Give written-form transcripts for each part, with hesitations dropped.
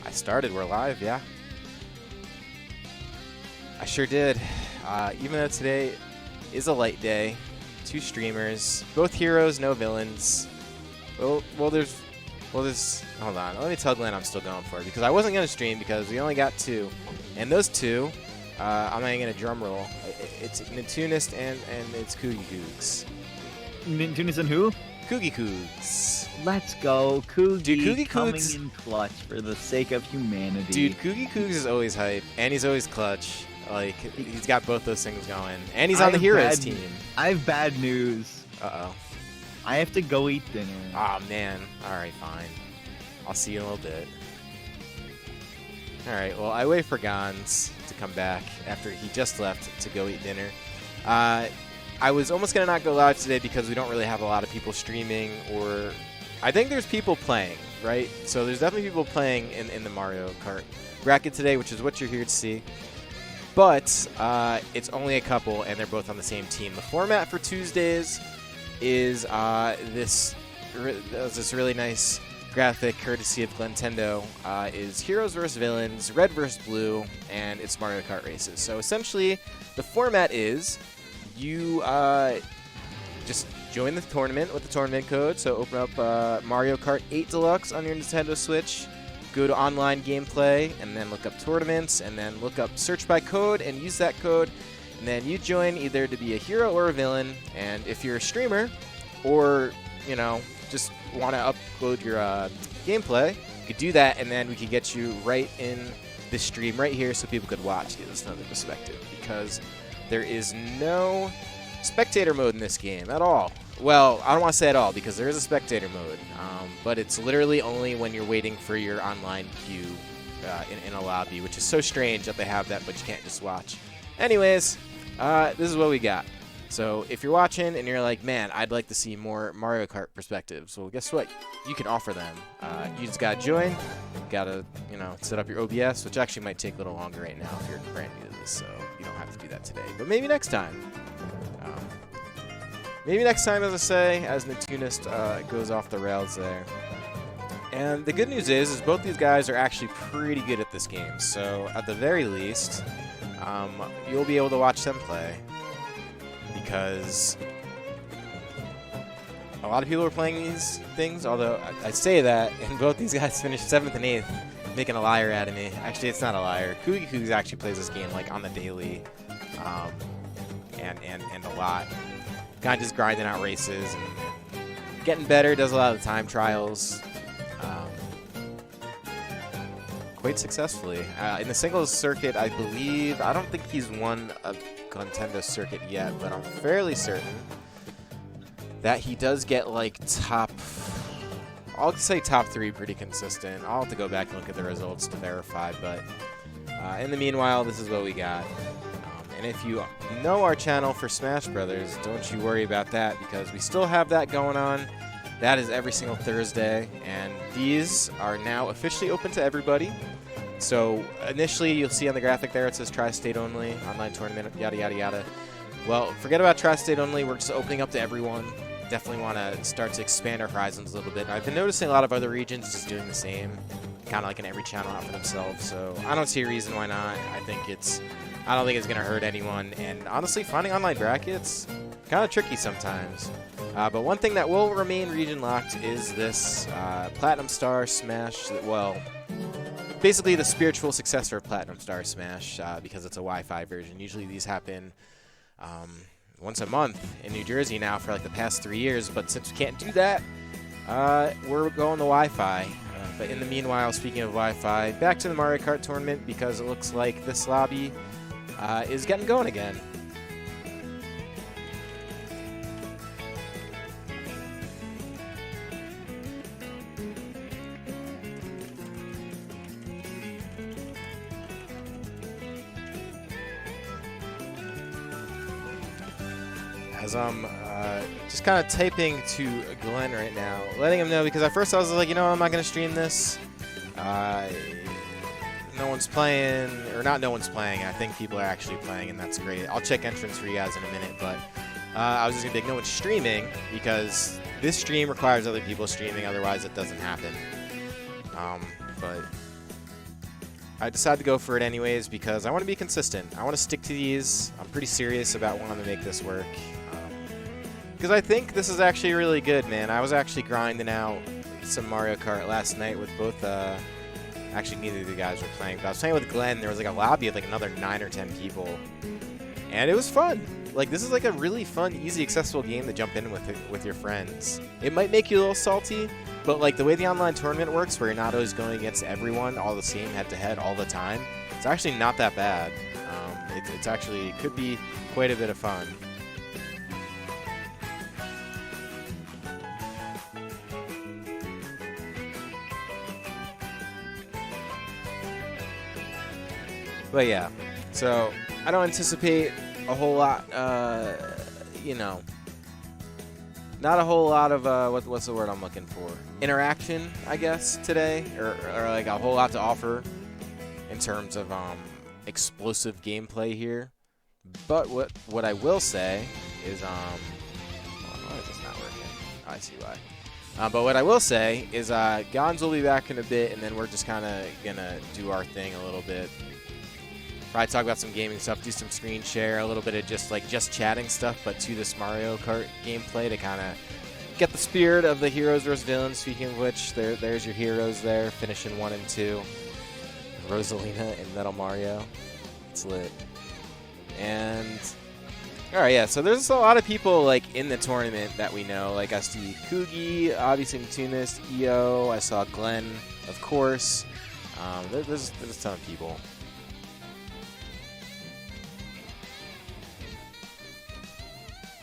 I started. We're live, yeah. I sure did. Even though today is a light day, 2 streamers, both heroes, no villains. Well, there's. Hold on. Let me tell Glenn I'm still going for it because I wasn't gonna stream because we only got 2, and those 2, I'm not even gonna drum roll. It's Nintunist and it's Coogie Cougs. Nintunist and who? Coogie Cougs. Let's go, Coogie. Dude, Coogie coming Cougs in clutch for the sake of humanity. Dude, Coogie Cougs is always hype, and he's always clutch. Like, he's got both those things going. And he's on the Heroes team. I have bad news. Uh-oh. I have to go eat dinner. Oh, man. All right, fine. I'll see you in a little bit. All right, well, I wait for Gons to come back after he just left to go eat dinner. I was almost going to not go live today because we don't really have a lot of people streaming, or I think there's people playing, right? So there's definitely people playing in the Mario Kart bracket today, which is what you're here to see. But it's only a couple, and they're both on the same team. The format for Tuesdays is this really nice graphic courtesy of Glentendo. Is heroes versus villains, red versus blue, and it's Mario Kart races. So essentially, the format is you just join the tournament with the tournament code. So open up Mario Kart 8 Deluxe on your Nintendo Switch. Go to online gameplay, and then look up tournaments, and then look up search by code, and use that code. And then you join either to be a hero or a villain. And if you're a streamer, or just want to upload your gameplay, you could do that, and then we could get you right in the stream right here, so people could watch. Give us another perspective, because there is no spectator mode in this game at all. Well, I don't want to say at all, because there is a spectator mode, but it's literally only when you're waiting for your online queue in a lobby, which is so strange that they have that, but you can't just watch. Anyways, this is what we got. So if you're watching and you're like, man, I'd like to see more Mario Kart perspectives, well, guess what? You can offer them. You just gotta join, gotta set up your OBS, which actually might take a little longer right now if you're brand new to this, so you don't have to do that today. But maybe next time. Maybe next time, as I say, as Nintunist goes off the rails there. And the good news is both these guys are actually pretty good at this game. So at the very least, you'll be able to watch them play. Because a lot of people are playing these things, although I say that, and both these guys finished 7th and 8th, making a liar out of me. Actually, it's not a liar. Coogie Cougs actually plays this game like on the daily, and a lot. Kind of just grinding out races and getting better. Does a lot of the time trials, quite successfully. In the singles circuit, I believe, I don't think he's won a Glentendo circuit yet, but I'm fairly certain that he does get like I'll say top 3 pretty consistent. I'll have to go back and look at the results to verify, but in the meanwhile, this is what we got. And if you know our channel for Smash Brothers, don't you worry about that, because we still have that going on. That is every single Thursday, and these are now officially open to everybody. So initially, you'll see on the graphic there, it says Tri-State only, online tournament, yada, yada, yada. Well, forget about Tri-State only. We're just opening up to everyone. Definitely want to start to expand our horizons a little bit. I've been noticing a lot of other regions just doing the same, kind of like in every channel out for themselves. So I don't see a reason why not. I don't think it's going to hurt anyone. And honestly, finding online brackets, kind of tricky sometimes. But one thing that will remain region locked is this Platinum Star Smash. Well, basically the spiritual successor of Platinum Star Smash, because it's a Wi-Fi version. Usually these happen once a month in New Jersey now for like the past 3 years. But since we can't do that, we're going to Wi-Fi. But in the meanwhile, speaking of Wi-Fi, back to the Mario Kart tournament, because it looks like this lobby is getting going again. As I'm just kind of typing to Glenn right now, letting him know, because at first I was like, I'm not going to stream this. No one's playing, or not no one's playing. I think people are actually playing, and that's great. I'll check entrance for you guys in a minute, but I was just going to be like, no one's streaming, because this stream requires other people streaming, otherwise it doesn't happen. But I decided to go for it anyways because I want to be consistent. I want to stick to these. I'm pretty serious about wanting to make this work. Because I think this is actually really good, man. I was actually grinding out some Mario Kart last night with both, actually neither of the guys were playing, but I was playing with Glenn. There was like a lobby of like another 9 or 10 people. And it was fun. Like, this is like a really fun, easy, accessible game to jump in with your friends. It might make you a little salty, but like the way the online tournament works, where you're not always going against everyone all the same head-to-head all the time, it's actually not that bad. It's actually, it could be quite a bit of fun. But yeah, so I don't anticipate a whole lot, you know, not a whole lot of, what's the word I'm looking for? Interaction, I guess, today, or like a whole lot to offer in terms of explosive gameplay here. But what I will say is, why is this not working? Oh, I see why. But what I will say is, Gons will be back in a bit, and then we're just kind of gonna do our thing a little bit. Probably talk about some gaming stuff, do some screen share, a little bit of just chatting stuff, but to this Mario Kart gameplay to kind of get the spirit of the heroes versus villains. Speaking of which, there's your heroes there, finishing 1 and 2. Rosalina and Metal Mario. It's lit. And alright, yeah, so there's a lot of people like in the tournament that we know. Like I see Kugi, obviously Tunis, EO, I saw Glenn, of course. There's a ton of people.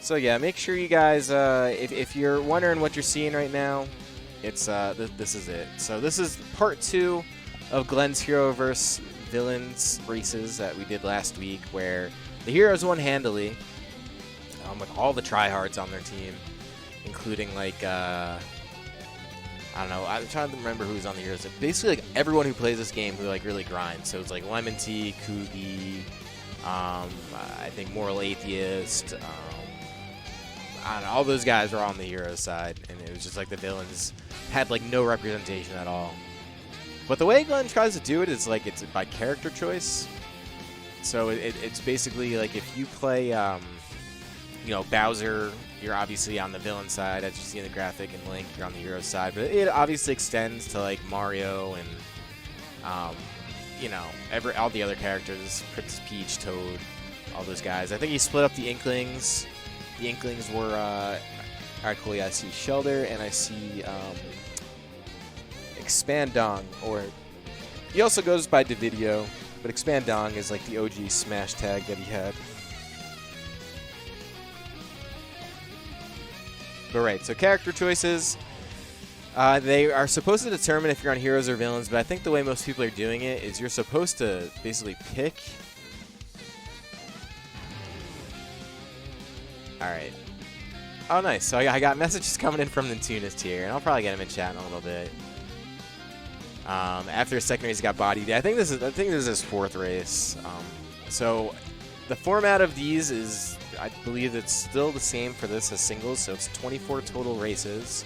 So yeah, make sure you guys, if you're wondering what you're seeing right now, it's this is it. So this is part 2 of Glenn's Hero vs. Villains races that we did last week, where the heroes won handily, with all the tryhards on their team, including like I don't know, I'm trying to remember who's on the heroes. Basically, like everyone who plays this game who like really grinds. So it's like Lemon Tea, Kugi, I think Moral Atheist. I don't know, all those guys were on the hero side, and it was just like the villains had like no representation at all. But the way Glenn tries to do it is like it's by character choice. So it's basically like if you play, you know, Bowser, you're obviously on the villain side, as you see in the graphic, and Link, you're on the hero side. But it obviously extends to like Mario and, you know, all the other characters, Princess Peach, Toad, all those guys. I think he split up the Inklings. The Inklings were, alright, cool, yeah, I see Shelter, and I see, Expandong, or, he also goes by Davidio, but Expandong is like the OG Smash tag that he had. But right, so character choices, they are supposed to determine if you're on heroes or villains, but I think the way most people are doing it is you're supposed to basically pick. Alright. Oh, nice. So I got messages coming in from the Tunist here, and I'll probably get him in chat in a little bit. After his second race, he got bodied. I think this is his 4th race. So the format of these is, I believe it's still the same for this as singles, so it's 24 total races.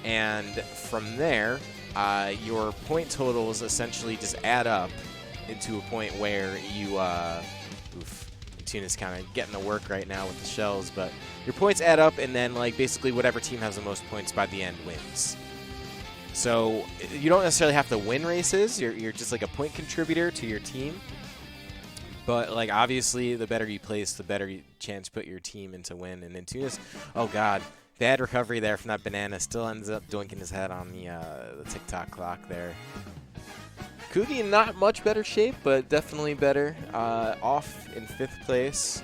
And from there, your point totals essentially just add up into a point where you, Tuna's kind of getting to work right now with the shells, but your points add up, and then like basically whatever team has the most points by the end wins. So you don't necessarily have to win races. You're just like a point contributor to your team. But like obviously, the better you place, the better chance to put your team into win. And then Tunis, oh god, bad recovery there from that banana. Still ends up doinking his head on the TikTok clock there. Kugi in not much better shape, but definitely better. Off in 5th place,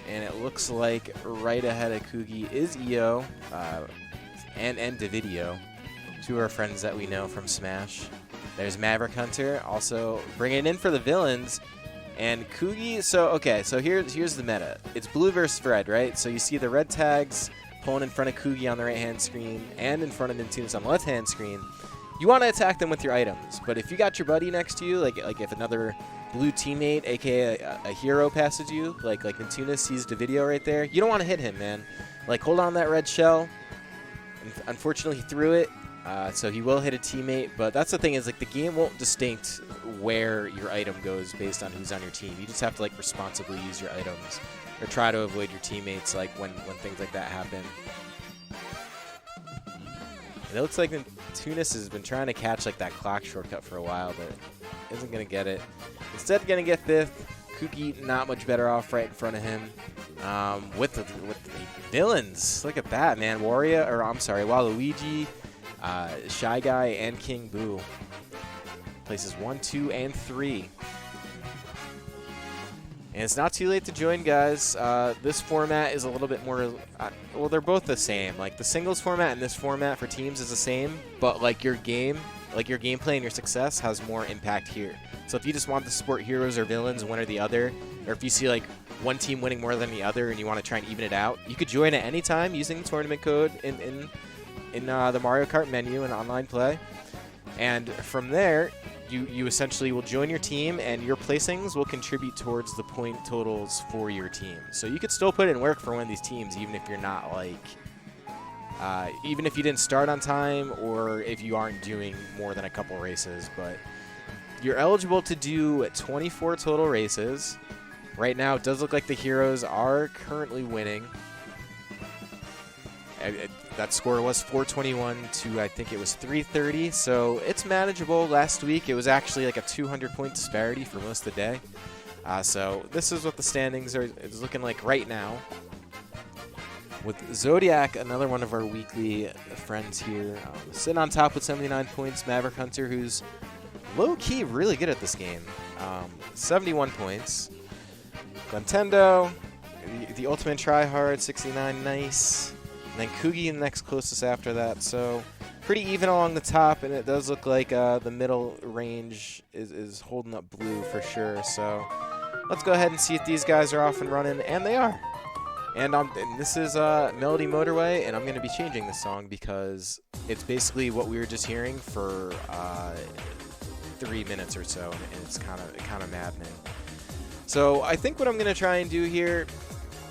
and it looks like right ahead of Kugi is EO and Davidio, 2 of our friends that we know from Smash. There's Maverick Hunter, also bringing it in for the villains. And Kugi, so here's the meta. It's blue versus red, right? So you see the red tags pulling in front of Kugi on the right-hand screen and in front of Nintunis on the left-hand screen. You want to attack them with your items, but if you got your buddy next to you, like if another blue teammate, aka a hero, passes you, like Nintunis sees the video right there, you don't want to hit him, man. Like, hold on that red shell. And unfortunately, he threw it. So he will hit a teammate, but that's the thing is like the game won't distinct where your item goes based on who's on your team. You just have to like responsibly use your items or try to avoid your teammates like when things like that happen. And it looks like Tunis has been trying to catch like that clock shortcut for a while, but isn't going to get it. Instead, going to get 5th. Kuki not much better off right in front of him. With the villains. Look at that, man. Waluigi, Shy Guy, and King Boo. Places 1, 2, and 3. And it's not too late to join, guys. This format is a little bit more... well, they're both the same. Like, the singles format and this format for teams is the same, but, like, your gameplay and your success has more impact here. So if you just want to support heroes or villains, one or the other, or if you see, like, one team winning more than the other and you want to try and even it out, you could join at any time using the tournament code in the Mario Kart menu in online play. And from there... You essentially will join your team, and your placings will contribute towards the point totals for your team. So you could still put in work for one of these teams, even if you're not like, even if you didn't start on time, or if you aren't doing more than a couple races. But you're eligible to do 24 total races. Right now, it does look like the heroes are currently winning. That score was 421 to, I think it was 330, so it's manageable. Last week, it was actually like a 200-point disparity for most of the day. So this is what the standings is looking like right now. With Zodiac, another one of our weekly friends here, sitting on top with 79 points. Maverick Hunter, who's low-key really good at this game, 71 points. Glentendo, the ultimate tryhard, 69, nice. And then Kugi the next closest after that. So pretty even along the top, and it does look like the middle range is holding up blue for sure. So let's go ahead and see if these guys are off and running, and they are. And this is Melody Motorway, and I'm going to be changing this song because it's basically what we were just hearing for 3 minutes or so, and it's kind of maddening. So I think what I'm going to try and do here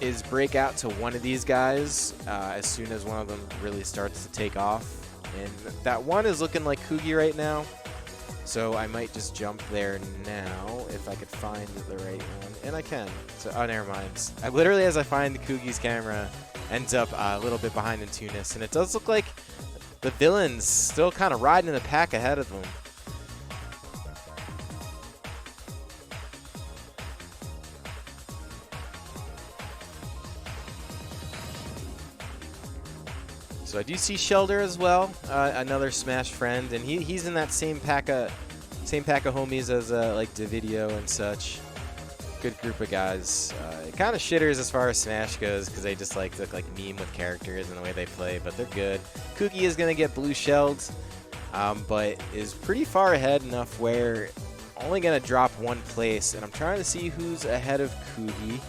is break out to one of these guys as soon as one of them really starts to take off. And that one is looking like Kugi right now. So I might just jump there now if I could find the right one. And I can. So, oh, never mind. I literally, as I find Kugi's camera, ends up a little bit behind in Tunis. And it does look like the villains still kind of riding in the pack ahead of them. So I do see Shelder as well, another Smash friend, and he's in that same pack of homies as like Davidio and such. Good group of guys. Kind of shitters as far as Smash goes because they just like look like meme with characters and the way they play, but they're good. Kugi is gonna get blue shelled, but is pretty far ahead enough where only gonna drop 1 place, and I'm trying to see who's ahead of Kugi.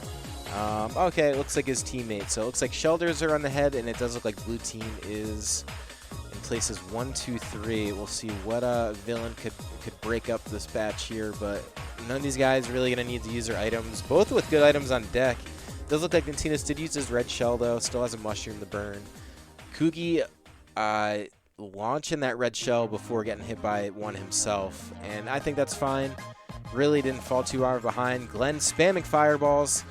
Okay, it looks like his teammates. So it looks like Shelders are on the head, and it does look like blue team is in places 1, 2, 3. We'll see what villain could break up this batch here, but none of these guys are really going to need to use their items, both with good items on deck. It does look like Ntinus did use his red shell, though. Still has a mushroom to burn. Kugi launching that red shell before getting hit by one himself, and I think that's fine. Really didn't fall too far behind. Glenn spamming fireballs.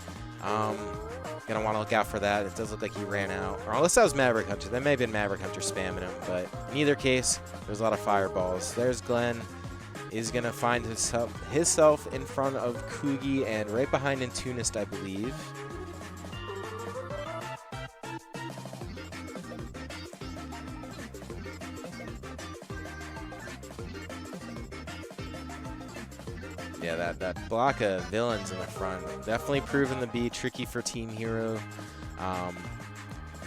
Gonna want to look out for that. It does look like he ran out. Or unless that was Maverick Hunter. That may have been Maverick Hunter spamming him. But in either case, there's a lot of fireballs. There's Glenn. Is gonna find himself in front of Kugi and right behind Ntunist, I believe. Yeah, that block of villains in the front definitely proven to be tricky for Team Hero.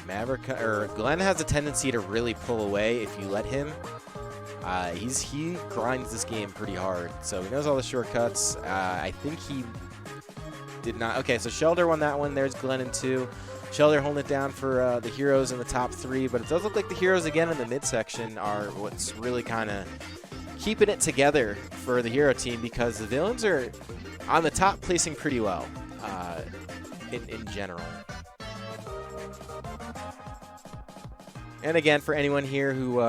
Glenn has a tendency to really pull away if you let him. He grinds this game pretty hard, so he knows all the shortcuts. I think he did not. Okay, so Shelder won that one. There's Glenn in 2. Shelder holding it down for the heroes in the top 3, but it does look like the heroes again in the midsection are what's really kind of keeping it together for the hero team, because the villains are on the top placing pretty well in general. And again, for anyone here who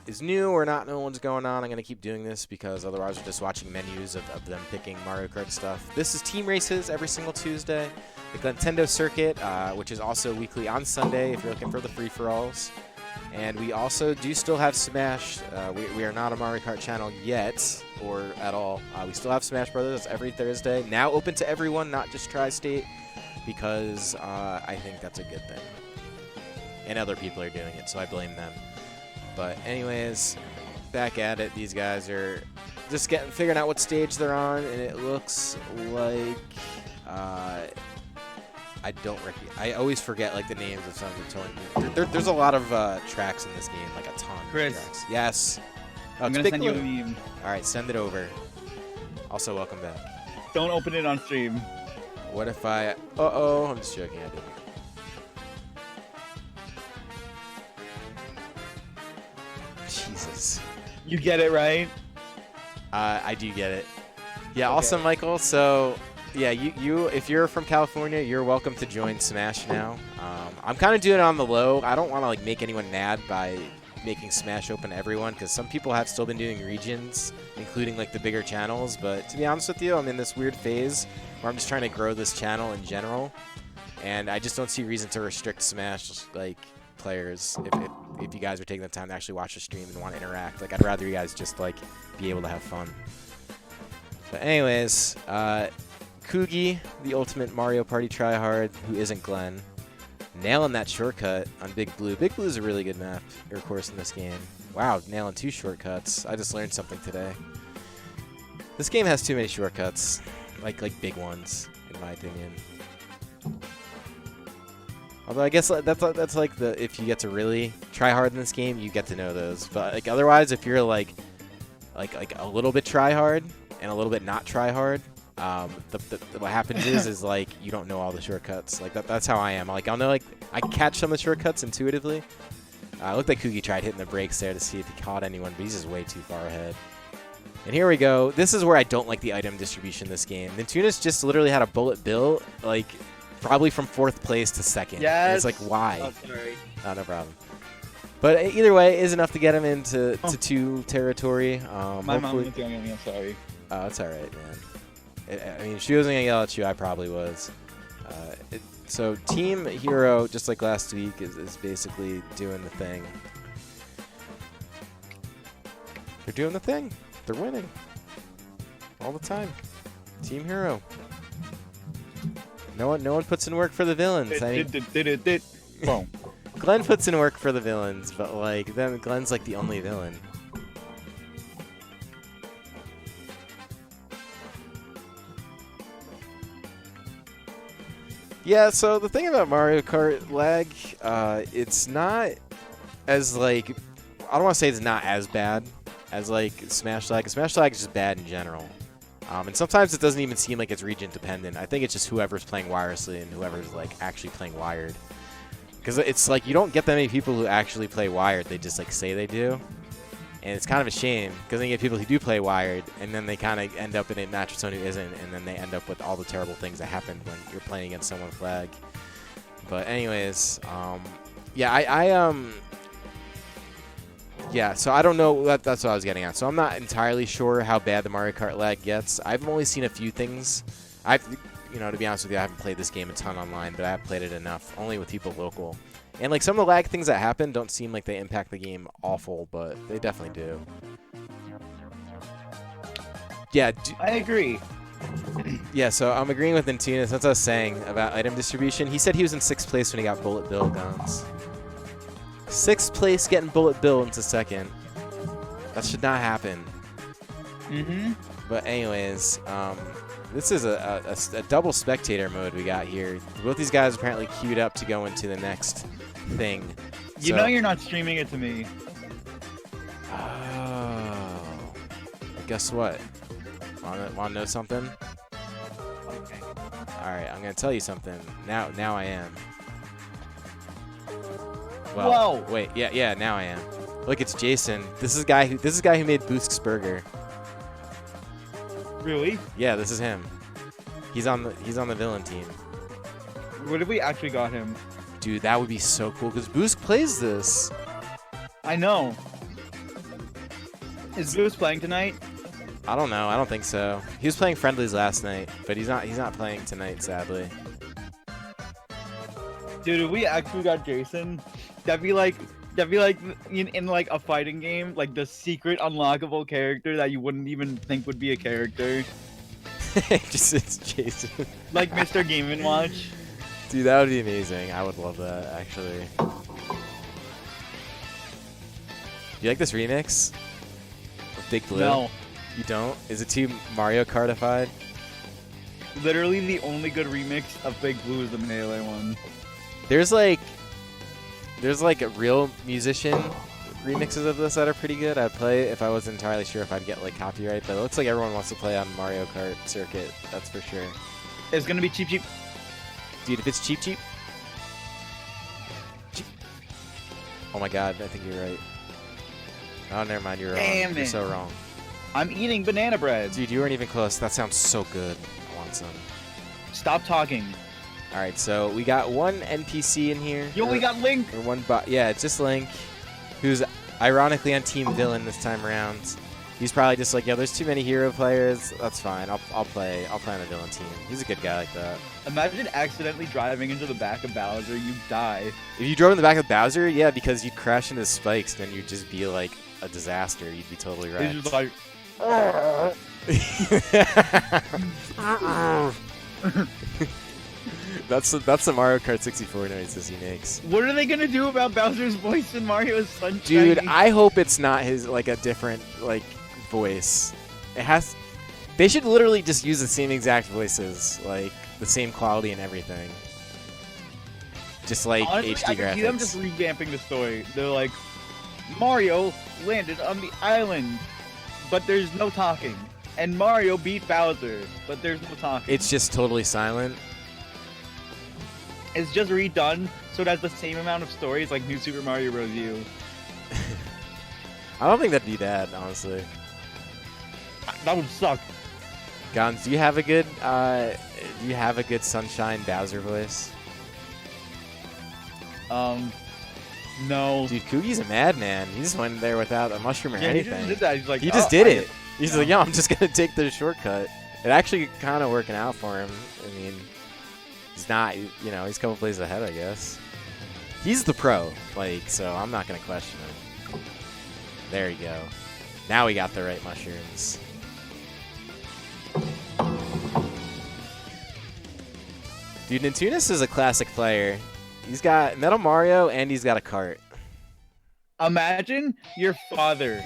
is new or not know what's going on, I'm going to keep doing this because otherwise we're just watching menus of them picking Mario Kart stuff. This is team races every single Tuesday. The Glentendo circuit, which is also weekly on Sunday if you're looking for the free-for-alls. And we also do still have Smash. We are not a Mario Kart channel yet, or at all. We still have Smash Brothers. That's every Thursday. Now open to everyone, not just Tri-State, because I think that's a good thing. And other people are doing it, so I blame them. But anyways, back at it. These guys are just figuring out what stage they're on, and it looks like I always forget like the names of some of the there's a lot of tracks in this game, like a ton Chris. of tracks. Yes. Oh, I'm gonna send you a meme. All right, send it over. Also, welcome back. Don't open it on stream. What if I? Uh-oh, I'm just joking. I didn't. Jesus. You get it right? I do get it. Yeah, Okay. awesome, Michael. So, yeah, you if you're from California, you're welcome to join Smash now. I'm kind of doing it on the low. I don't want to like make anyone mad by making Smash open to everyone because some people have still been doing regions, including like the bigger channels. But to be honest with you, I'm in this weird phase where I'm just trying to grow this channel in general, and I just don't see reason to restrict Smash like players if you guys are taking the time to actually watch the stream and want to interact. Like, I'd rather you guys just like be able to have fun. But anyways, Kugi, the ultimate Mario Party tryhard who isn't Glenn, nailing that shortcut on Big Blue. Big Blue is a really good map or course in this game. Wow, nailing 2 shortcuts. I just learned something today. This game has too many shortcuts, like big ones, in my opinion. Although I guess that's like if you get to really try hard in this game, you get to know those. But like otherwise, if you're like a little bit try hard and a little bit not try hard, what happens is like you don't know all the shortcuts. Like that's how I am. Like I'll know, like I catch some of the shortcuts intuitively. It looked like Kugi tried hitting the brakes there to see if he caught anyone, but he's just way too far ahead. And here we go. This is where I don't like the item distribution in this game. Nintunis just literally had a bullet bill, like probably from 4th place to 2nd. Yes. And it's like, why? Oh, sorry. Oh, no problem. But either way, is enough to get him into to 2 territory. My mom was yelling at me. I'm sorry. Oh, it's all right, man. I mean, if she wasn't going to yell at you, I probably was. So Team Hero, just like last week, is basically doing the thing. They're doing the thing. They're winning. All the time. Team Hero. No one puts in work for the villains. I mean, Boom. Glenn puts in work for the villains, but like then Glenn's like the only villain. Yeah, so the thing about Mario Kart lag, it's not as like, I don't want to say it's not as bad as like Smash lag. Smash lag is just bad in general. And sometimes it doesn't even seem like it's region dependent. I think it's just whoever's playing wirelessly and whoever's like actually playing wired. Because it's like you don't get that many people who actually play wired. They just like say they do. And it's kind of a shame because then you get people who do play wired and then they kind of end up in a match with someone who isn't, and then they end up with all the terrible things that happened when you're playing against someone with lag. But anyways, yeah, yeah, so I don't know. That's what I was getting at. So I'm not entirely sure how bad the Mario Kart lag gets. I've only seen a few things. To be honest with you, I haven't played this game a ton online, but I have played it enough, only with people local. And like some of the lag things that happen don't seem like they impact the game awful, but they definitely do. Yeah. I agree. Yeah, so I'm agreeing with Nintunis. That's what I was saying about item distribution. He said he was in 6th place when he got bullet bill guns. 6th place getting bullet bill into 2nd. That should not happen. Mm-hmm. But anyways, this is a double spectator mode we got here. Both these guys apparently queued up to go into the next thing. You know you're not streaming it to me. Oh. Guess what? Want to know something? Okay. All right, I'm gonna tell you something. Now I am. Well, Whoa. wait, yeah, now I am. Look, it's Jason. This is guy who made Boosk's Burger. Really? Yeah, this is him. He's on the villain team. What if we actually got him? Dude, that would be so cool because Boosk plays this. I know. Is Goose playing tonight? I don't know. I don't think so. He was playing friendlies last night, but he's not playing tonight, sadly. Dude, if we actually got Jason, that'd be like in like a fighting game, like the secret unlockable character that you wouldn't even think would be a character. Just it's Jason. Like Mr. Game & Watch. Dude, that would be amazing. I would love that, actually. Do you like this remix of Big Blue? No. You don't? Is it too Mario Kartified? Literally the only good remix of Big Blue is the Melee one. There's like a real musician remixes of this that are pretty good. I'd play it if I wasn't entirely sure if I'd get like copyright, but it looks like everyone wants to play on Mario Kart circuit. That's for sure. It's gonna be cheap. Dude, if it's cheap. Oh my god, I think you're right. Oh, never mind, you're wrong. Damn You're it. so wrong. I'm eating banana bread. Dude, you weren't even close. That sounds so good. I want some. Stop talking. Alright, so we got one NPC in here. You only got Link. Or one bot. Yeah, it's just Link, who's ironically on Team Villain this time around. He's probably just like, yo, there's too many hero players. That's fine. I'll play on the villain team. He's a good guy like that. Imagine accidentally driving into the back of Bowser. You die. If you drove in the back of Bowser, yeah, because you'd crash into spikes, then you'd just be like a disaster. You'd be totally right. He's just like. That's the Mario Kart 64 noises he makes. What are they gonna do about Bowser's voice in Mario Sunshine? Dude, I hope it's not his like a different like voice. It has. They should literally just use the same exact voices, like the same quality and everything. Just like Honestly, HD I can see them graphics. just revamping the story. They're like, Mario landed on the island, but there's no talking. And Mario beat Bowser, but there's no talking. It's just totally silent. It's just redone, so it has the same amount of stories like New Super Mario Bros. U. I don't think that'd be bad, honestly. That would suck. Gons, do you have a good Sunshine Bowser voice? No. Dude, Koogie's a madman. He just went there without a mushroom or Yeah, he just anything. did that. He's like, He just "Oh, did I it. He's like, yo, I'm just gonna take the shortcut. It actually kind of working out for him. I mean, he's not, you know, he's a couple plays ahead, I guess. He's the pro, like, so I'm not gonna question him. There you go. Now we got the right mushrooms. Dude, Nintunis is a classic player. He's got Metal Mario and he's got a cart. Imagine your father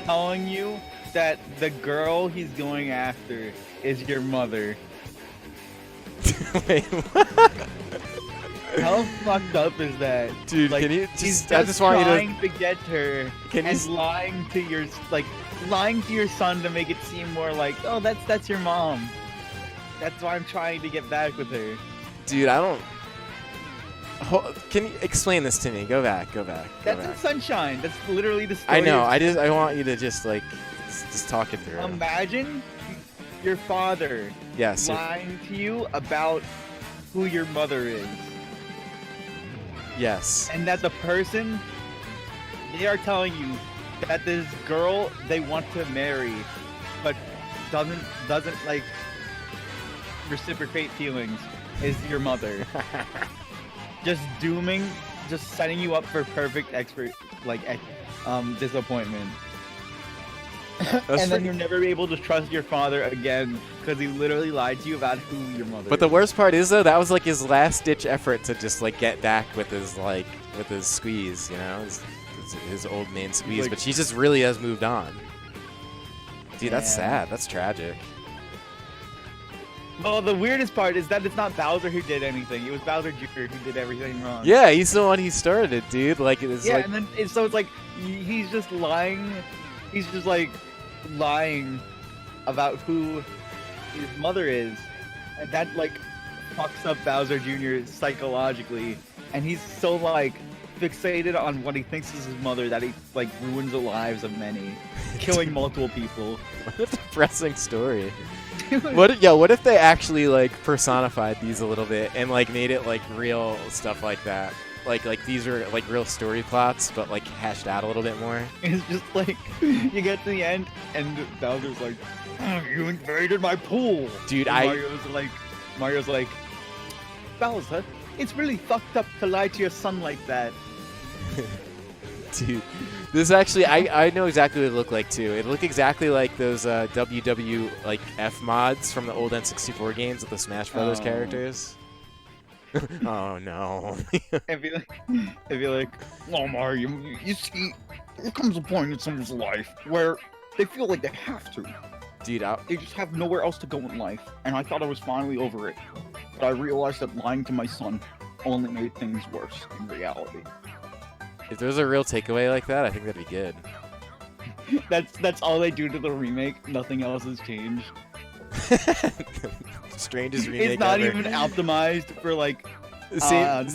telling you that the girl he's going after is your mother. Wait, what? How fucked up is that? Dude, like, can you he's just, I just want you trying to get her Can you and s- lying to your son to make it seem more like, oh, that's your mom. That's why I'm trying to get back with her. Dude, I don't... Can you explain this to me? Go back. That's in Sunshine. That's literally the story. I know. of- I want you to just like just talk it through. Imagine your father Yes. lying to you about who your mother is, Yes. and that the person they are telling you that this girl they want to marry, but doesn't like reciprocate feelings is your mother. Just setting you up for perfect disappointment. And then you'll never be able to trust your father again because he literally lied to you about who your mother But the is. worst part is though, that was like his last ditch effort to just like get back with his squeeze, you know, his old main squeeze. Like- But she just really has moved on. Dude, that's Yeah. sad. That's tragic. Well, the weirdest part is that it's not Bowser who did anything. It was Bowser Jr. who did everything wrong. Yeah, he's the one who started it, dude. Like it's Yeah, like and then so it's like he's just lying. He's just like lying about who his mother is, and that like fucks up Bowser Jr. psychologically. And he's so like fixated on what he thinks is his mother that he like ruins the lives of many, killing multiple people. what a depressing story. What if they actually like personified these a little bit and like made it like real stuff like that? like these are like real story plots, but like hashed out a little bit more. It's just like you get to the end and Bowser's like, "Oh, you invaded my pool." Dude, And Mario's like, Bowser, it's really fucked up to lie to your son like that. Dude, this actually, I know exactly what it looked like too. It looked exactly like those WW like F mods from the old N64 games with the Smash Brothers characters. Oh no. If you like, oh Mario, you see, there comes a point in someone's life where they feel like they have to. Dude, They just have nowhere else to go in life, and I thought I was finally over it. But I realized that lying to my son only made things worse in reality. if there's a real takeaway like that, I think that'd be good. That's all they do to the remake. Nothing else has changed. Strangest remake It's not ever. even optimized for like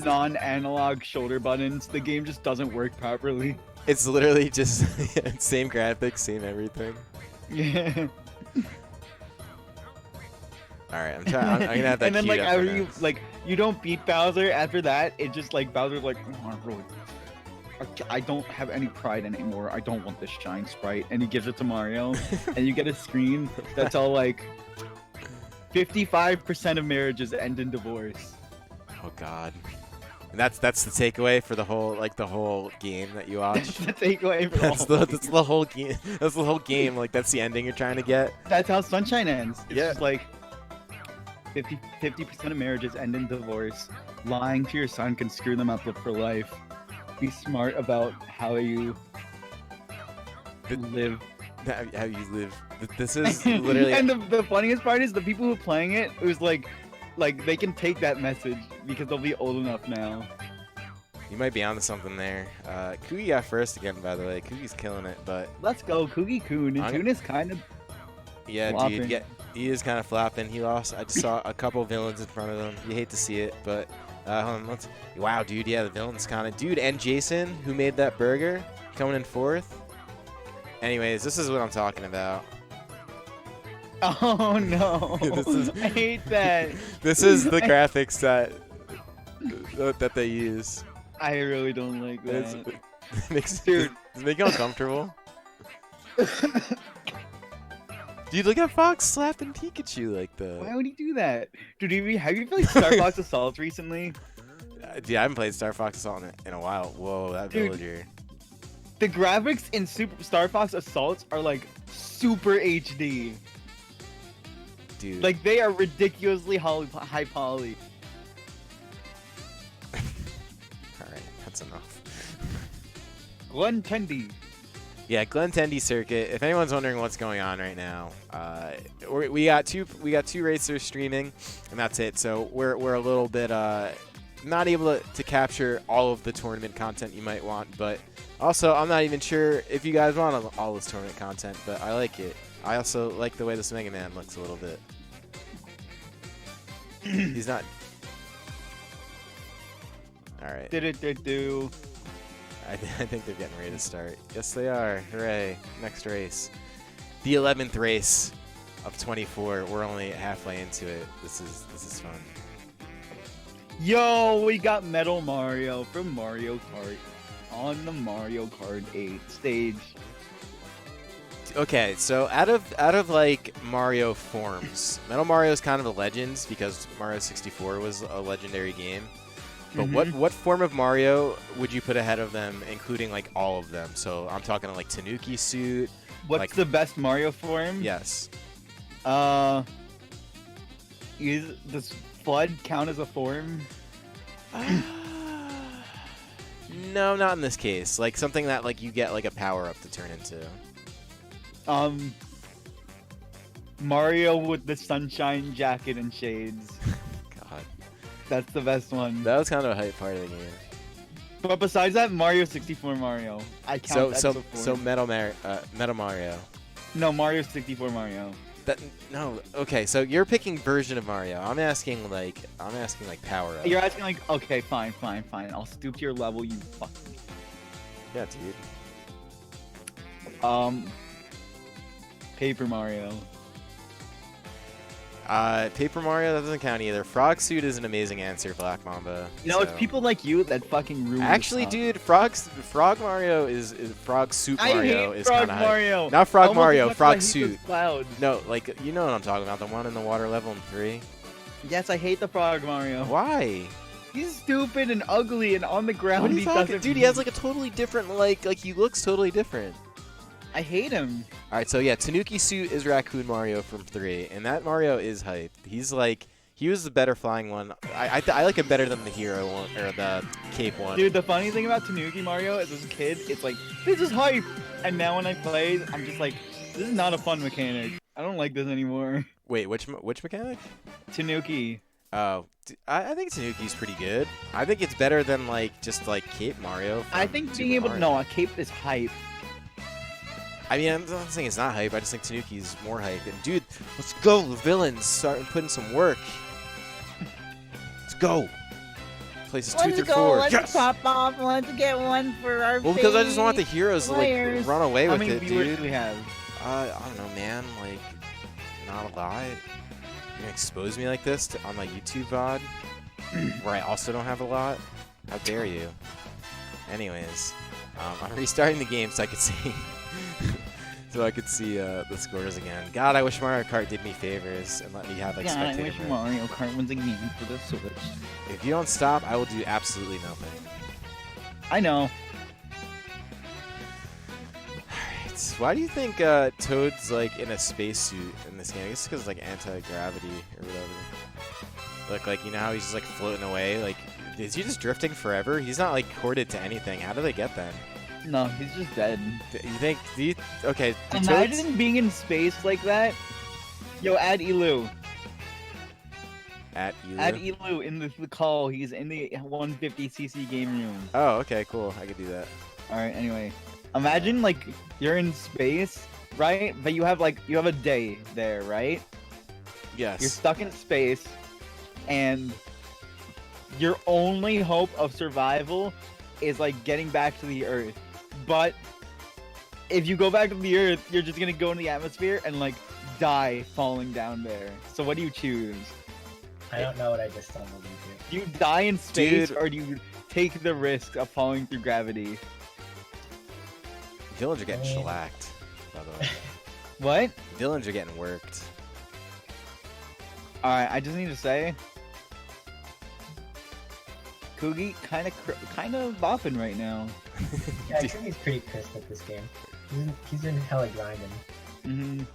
non-analog shoulder buttons. The game just doesn't work properly. It's literally just same graphics, same everything. Yeah. All right, I'm trying. I'm gonna have that. And then queued like up for after you next. you don't beat Bowser. After that, it just like Bowser's like, oh, I don't have any pride anymore. I don't want this shine sprite, and he gives it to Mario, and you get a screen that's all like 55% of marriages end in divorce. Oh God. And that's the takeaway for the whole game that you watch. That's the takeaway for That's the whole game. That's the whole game. Like that's the ending you're trying to get. That's how Sunshine ends. It's Yeah. just like 50% of marriages end in divorce. Lying to your son can screw them up for life. Be smart about how you live. How you live. This is literally. And the funniest part is the people who are playing it was like they can take that message because they'll be old enough now. You might be onto something there. Kugi got first again, by the way. Kugi's killing it, but Let's go, Kugi Kun. And Tune is kind of yeah, flopping. dude, yeah, he is kind of flopping. He lost. I just saw a couple villains in front of him. You hate to see it, but hold on, wow, dude, yeah, the villains kind of dude, and Jason, who made that burger, coming in fourth. Anyways, this is what I'm talking about. Oh no! This is- I hate that. This is the graphics that they use. I really don't like It's, that. it makes Dude. Does it make you uncomfortable? Dude, look at Fox slapping Pikachu like Why that. would he do that? Dude, have you played Star Fox Assault recently? Dude, I haven't played Star Fox Assault in a while. Whoa, that Dude. villager. The graphics in Star Fox Assault are like super HD. Dude. Like they are ridiculously high poly. Alright, that's enough. Glentendo. Yeah, Glentendo circuit. If anyone's wondering what's going on right now, we got two racers streaming, and that's it. So we're a little bit not able to capture all of the tournament content you might want, but also I'm not even sure if you guys want all this tournament content, but I like it. I also like the way this Mega Man looks a little bit. He's not. All right. Do. I think they're getting ready to start. Yes, they are. Hooray. Next race. The 11th race of 24. We're only halfway into it. This is fun. Yo, we got Metal Mario from Mario Kart on the Mario Kart 8 stage. Okay, so out of like Mario forms, Metal Mario is kind of a legend because Mario 64 was a legendary game. But what form of Mario would you put ahead of them, including like all of them? So I'm talking like Tanuki suit. What's like, the best Mario form? Yes. Does Flood count as a form? No, not in this case. Like something that like you get like a power up to turn into. Mario with the sunshine jacket and shades. God, That's the best one. that was kind of a hype part of the game. But besides that, Mario 64 Mario. I count that as a form. So Metal Mario. No, Mario 64 Mario. No, okay. So you're picking version of Mario. I'm asking like power up. You're asking like, okay, fine. I'll stoop to your level, you fuck. Yeah, dude. Paper Mario. Paper Mario, that doesn't count either. Frog Suit is an amazing answer, Black Mamba. You know, it's people like you that fucking ruin. Actually, dude, Frog Mario is Frog Suit Mario is Frog kind of Mario. Not Frog Almost Mario, as much Frog as I hate Suit. those clouds. No, like you know what I'm talking about, the one in the water level in 3. Yes, I hate the Frog Mario. Why? He's stupid and ugly and on the ground. What are you talking? doesn't Dude, he has like a totally different like he looks totally different. I hate him. All right, so yeah, Tanuki Suit is Raccoon Mario from 3, and that Mario is hype. He's like, he was the better flying one. I like him better than the hero one or the cape one. Dude, the funny thing about Tanuki Mario is as a kid, it's like, this is hype. And now when I play, I'm just like, this is not a fun mechanic. I don't like this anymore. Wait, which mechanic? Tanuki. Oh, I think Tanuki's pretty good. I think it's better than like just like Cape Mario. I think being able to know a cape is hype. I mean, I'm not saying it's not hype. I just think Tanuki's more hype. And dude, let's go, the villains starting putting some work. Let's go. Places 2 through 4. Let's pop off. Let's get one for our. Well, because I just want the heroes to like run away How with many it, viewers dude. do we have? I don't know, man. Like, not a lot. You're gonna expose me like this on my YouTube VOD, where I also don't have a lot. How dare you? Anyways, I'm restarting the game so I could see, the scores again. God, I wish Mario Kart did me favors and let me have like Yeah, I spectator wish mode. Mario Kart wins a game for the Switch. If you don't stop, I will do absolutely nothing. I know. Alright, why do you think Toad's like in a spacesuit in this game? I guess because it's like anti-gravity or whatever. Look, like, you know how he's just like floating away? Like, is he just drifting forever? He's not like corded to anything. How do they get that? No, he's just dead. Okay, do Imagine Toads being in space like that. Yo, add Elu. at Elu? Add Elu in the call. He's in the 150cc game room. Oh, okay, cool. I could do that. Alright, anyway. Imagine, like, you're in space, right? But you have a day there, right? Yes. You're stuck in space, and your only hope of survival is, like, getting back to the Earth. But if you go back to the Earth, you're just gonna go in the atmosphere and, like, die falling down there. So what do you choose? I don't know what I just stumbled into. Do you die in space, Dude. or do you take the risk of falling through gravity? Villains are getting I mean- shellacked, by the way. What? Villains are getting worked. Alright, I just need to say, Kugi kind of bopping right now. Yeah, I think he's pretty pissed at this game. He's been hella grinding.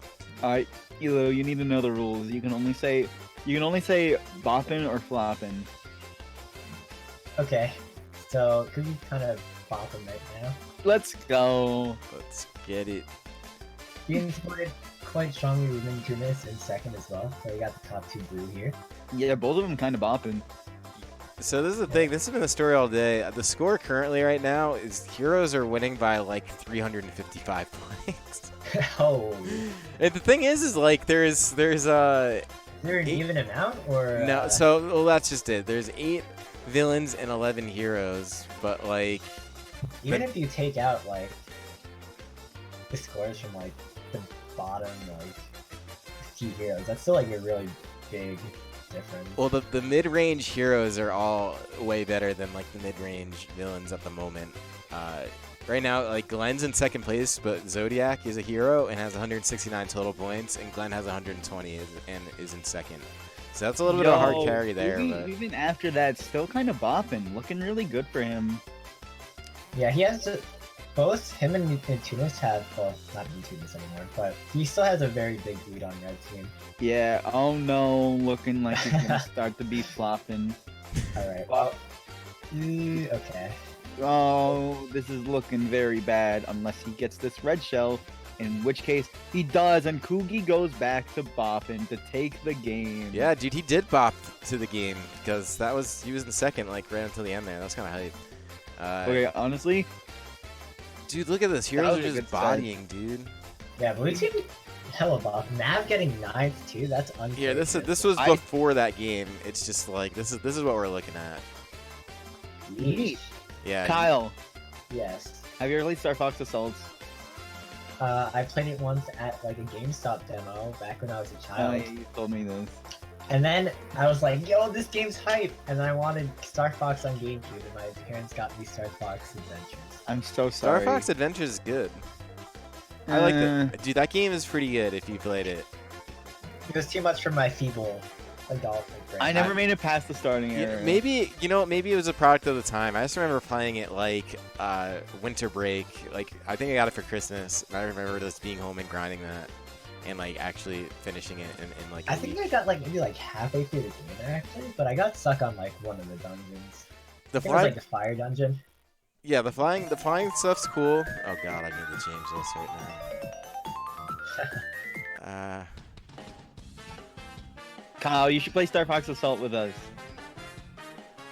Alright, Elo, you need to know the rules. You can only say bopping or flopping. Okay, so Cookie's kind of bopping right now. Let's go. Let's get it. Being supported quite strongly with Tunis in second as well, so we got the top 2 blue here. Yeah, both of them kind of bopping. So this is the thing. This has been the story all day. The score currently right now is heroes are winning by like 355 points. Oh, And the thing is like there's is there an Eight- even amount or no. So well, that's just it. There's 8 villains and 11 heroes, but like even if you take out like the scores from like the bottom like few heroes, that's still like a really big difference. well the mid-range heroes are all way better than like the mid-range villains at the moment. Right now, like Glenn's in second place, but Zodiac is a hero and has 169 total points, and Glenn has 120 and is in second. So that's a little bit of a hard carry there. Kugi, But even after that, still kind of bopping. Looking really good for him. Yeah, he has both him and Tunis have, well, not Tunis anymore, but he still has a very big lead on Red Team. Yeah, oh no, looking like he's gonna start to be flopping. Alright, well, okay. Oh, this is looking very bad unless he gets this red shell, in which case he does, and Kugi goes back to bopping to take the game. yeah, dude, he did bop to the game because he was in second like right until the end there. That was kind of hype. Okay, honestly, Dude, look at this. Heroes was are a just good start. bodying, dude. Yeah, Blue Team, hella buff. Nav getting 9th too, that's unfair. Yeah, this was I- before that game. It's just like this is what we're looking at. Yeesh. Yeah. Kyle, Yes. have you ever played Star Fox Assaults? I played it once at like a GameStop demo back when I was a Oh, child. yeah, you told me this. And then I was like, yo, this game's hype! And I wanted Star Fox on GameCube, and my parents got me Star Fox Adventures. I'm so Star sorry. Fox Adventures is good. I like that. Dude, that game is pretty good if you played it. It was too much for my feeble adult brain. I never made it past the starting area. Maybe, you know, maybe it was a product of the time. I just remember playing it like winter break. Like, I think I got it for Christmas. And I remember just being home and grinding that. And like actually finishing it in like a I think week. I got like maybe like halfway through the game actually, but I got stuck on like one of the dungeons. The I think it was flying, like the fire dungeon. yeah, the flying stuff's cool. Oh god, I need to change this right now. Kyle, you should play Star Fox Assault with us.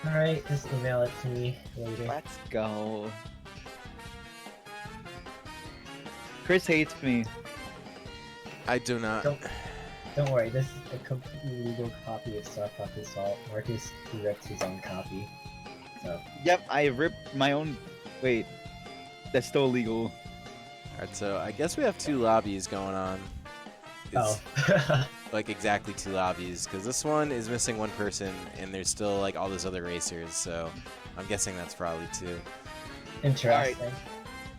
Alright, just email it to me later. Let's go. Chris hates me. I do not. Don't worry, this is a completely legal copy of Star Fox Assault. Marcus ripped his own copy. So Yep, I ripped my own. Wait, that's still illegal. Alright, so I guess we have 2 lobbies going on. It's oh. like exactly 2 lobbies, because this one is missing 1 person, and there's still like all those other racers, so I'm guessing that's probably 2. Interesting.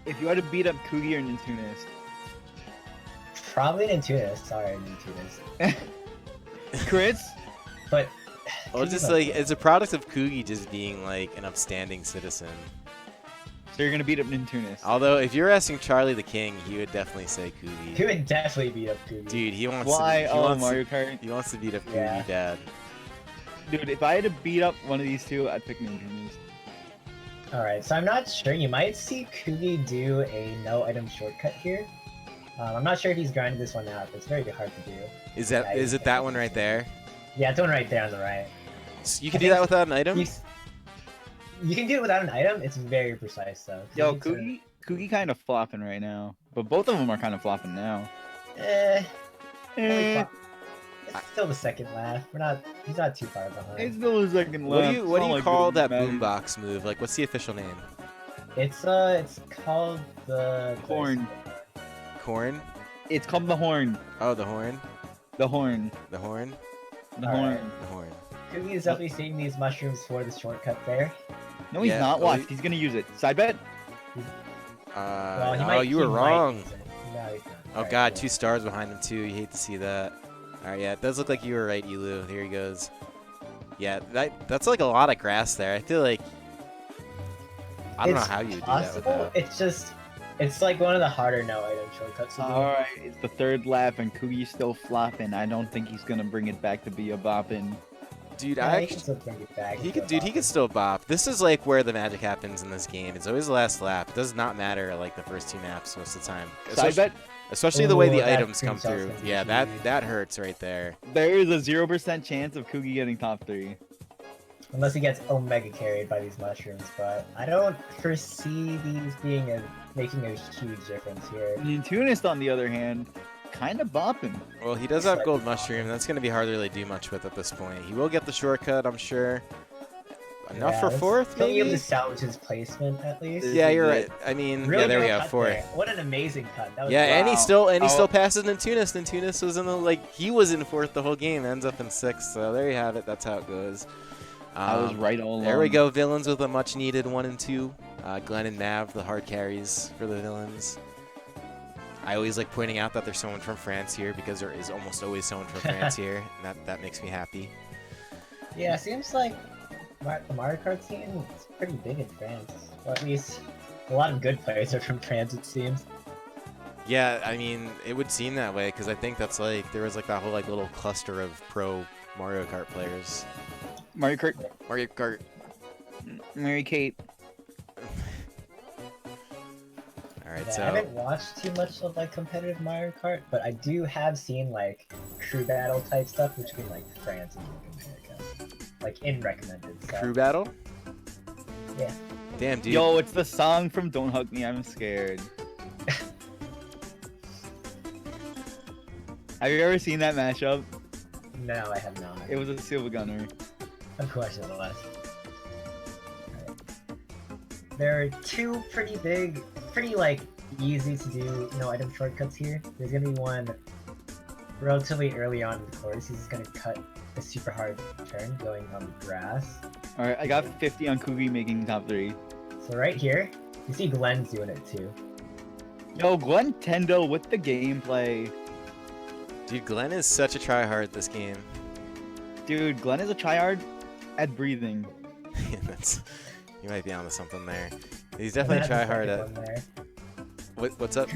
If you had to beat up Kugi or Nintunis, Probably Nintunis, sorry Nintunis. Chris, But Well, it's just like it's a product of Kugi just being like an upstanding citizen. so you're gonna beat up Nintunis. Although, if you're asking Charlie the King, he would definitely say Kugi. he would definitely beat up Kugi. Dude, he wants Why? to. He Oh, wants Mario Kart. He wants to beat up Kugi Yeah. bad. Dude, if I had to beat up one of these 2, I'd pick Nintunis. Alright, so I'm not sure. You might see Kugi do a no item shortcut here. I'm not sure if he's grinded this one out, but it's very hard to do. Is it that one right there? Yeah, it's one right there on the right. So you can do that without an item? You can do it without an item. It's very precise though. 'cause Yo, you need Kugi kind of flopping right now, but both of them are kind of flopping now. to- only Eh, flop- It's still the second lap. He's not too far behind. it's still a second What lap. do you It's what do not you like call it that matters. boombox move? Like, what's the official name? It's called the Horn. Corn? It's called the horn. Oh, the horn. The horn. The horn. The Alright. horn. The horn. Kugi is definitely saving these mushrooms for the shortcut there. No, he's Yeah, not. well, Watch, he's gonna use it. Side bet. Well, he Oh, might, you were he might wrong. use it. No, he's not. Oh Alright, god, cool. 2 stars behind him too. You hate to see that. Alright, yeah, it does look like you were right, Elu. Here he goes. Yeah, that's like a lot of grass there. I feel like I don't know It's how you would do that with possible. that. It's like one of the harder no item shortcuts. to do. Alright, it's the 3rd lap and Kugi's still flopping. I don't think he's gonna bring it back to be a boppin'. Dude, Yeah, I he can still bring it back. he and could go he could still bop. This is like where the magic happens in this game. It's always the last lap. It does not matter like the first 2 maps most of the time. Side bet. Especially the way the Ooh, that items come screenshot's through. gonna be Yeah, huge. that hurts right there. There is a 0% chance of Kugi getting top 3. Unless he gets omega carried by these mushrooms, but I don't foresee these making a huge difference here. Nintunis, on the other hand, kind of bopping. Well, he does have gold mushroom. That's going to be hard to really do much with at this point. He will get the shortcut, I'm sure. Enough Yeah, for let's 4th, still be able maybe? to salvage his placement at least. Yeah, you're This is right. I mean, Really yeah, there we good go, cut 4th. there. What an amazing cut. That was Yeah, and he Wow. still Oh. passes Nintunis. Nintunis was in the he was in 4th the whole game. Ends up in 6th. So there you have it. That's how it goes. I was right all along. There we go. Villains with a much needed 1 and 2. Glenn and Mav, the hard carries for the villains. I always like pointing out that there's someone from France here because there is almost always someone from France here, and that makes me happy. Yeah, seems like the Mario Kart scene is pretty big in France. Or at least a lot of good players are from France, it seems. Yeah, I mean, it would seem that way because I think that's like there was like that whole like little cluster of pro Mario Kart players. Mario Kart. Mario Kart. Mary Kate. All right, Yeah, so I haven't watched too much of like competitive Mario Kart, but I do have seen like crew battle type stuff, which in like France and like America, like in recommended. So. crew battle. Yeah. Damn, dude. Yo, it's the song from Don't Hug Me, I'm Scared. Have you ever seen that mashup? No, I have not. It was a Silver Gunner. Of course it was. Alright. There are 2 pretty big, pretty like easy to do no item shortcuts here. There's gonna be one relatively early on in the course. He's just gonna cut a super hard turn going on the grass. Alright, I got 50 on Kugi making top 3. So right here, you see Glenn's doing it too. Yo, Glentendo with the gameplay. Dude, Glenn is such a tryhard this game. Dude, Glenn is a tryhard at breathing. That's you might be onto something there. He's definitely And that's the tryhard second at. one there. What's up?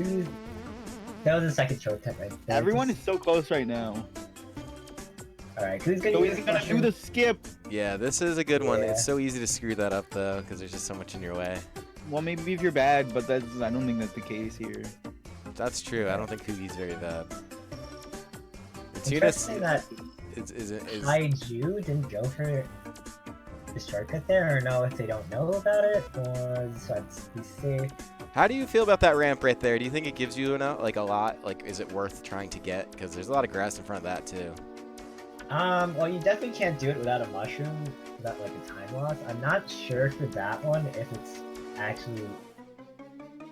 That was the second shortcut right there. Everyone is so close right now. Alright, who's gonna So use he's gonna do the skip. Yeah, this is a good one. Yeah. It's so easy to screw that up though, because there's just so much in your way. Well, maybe if you're bad, but I don't think that's the case here. That's true. I don't think Kugi's very bad. Interesting that is Kaiju didn't go for the shortcut there, or no, if they don't know about it, or let's be safe. How do you feel about that ramp right there? Do you think it gives you like a lot? Like, is it worth trying to get? Because there's a lot of grass in front of that too. Well, you definitely can't do it without a mushroom, without like a time loss. I'm not sure for that one if it's actually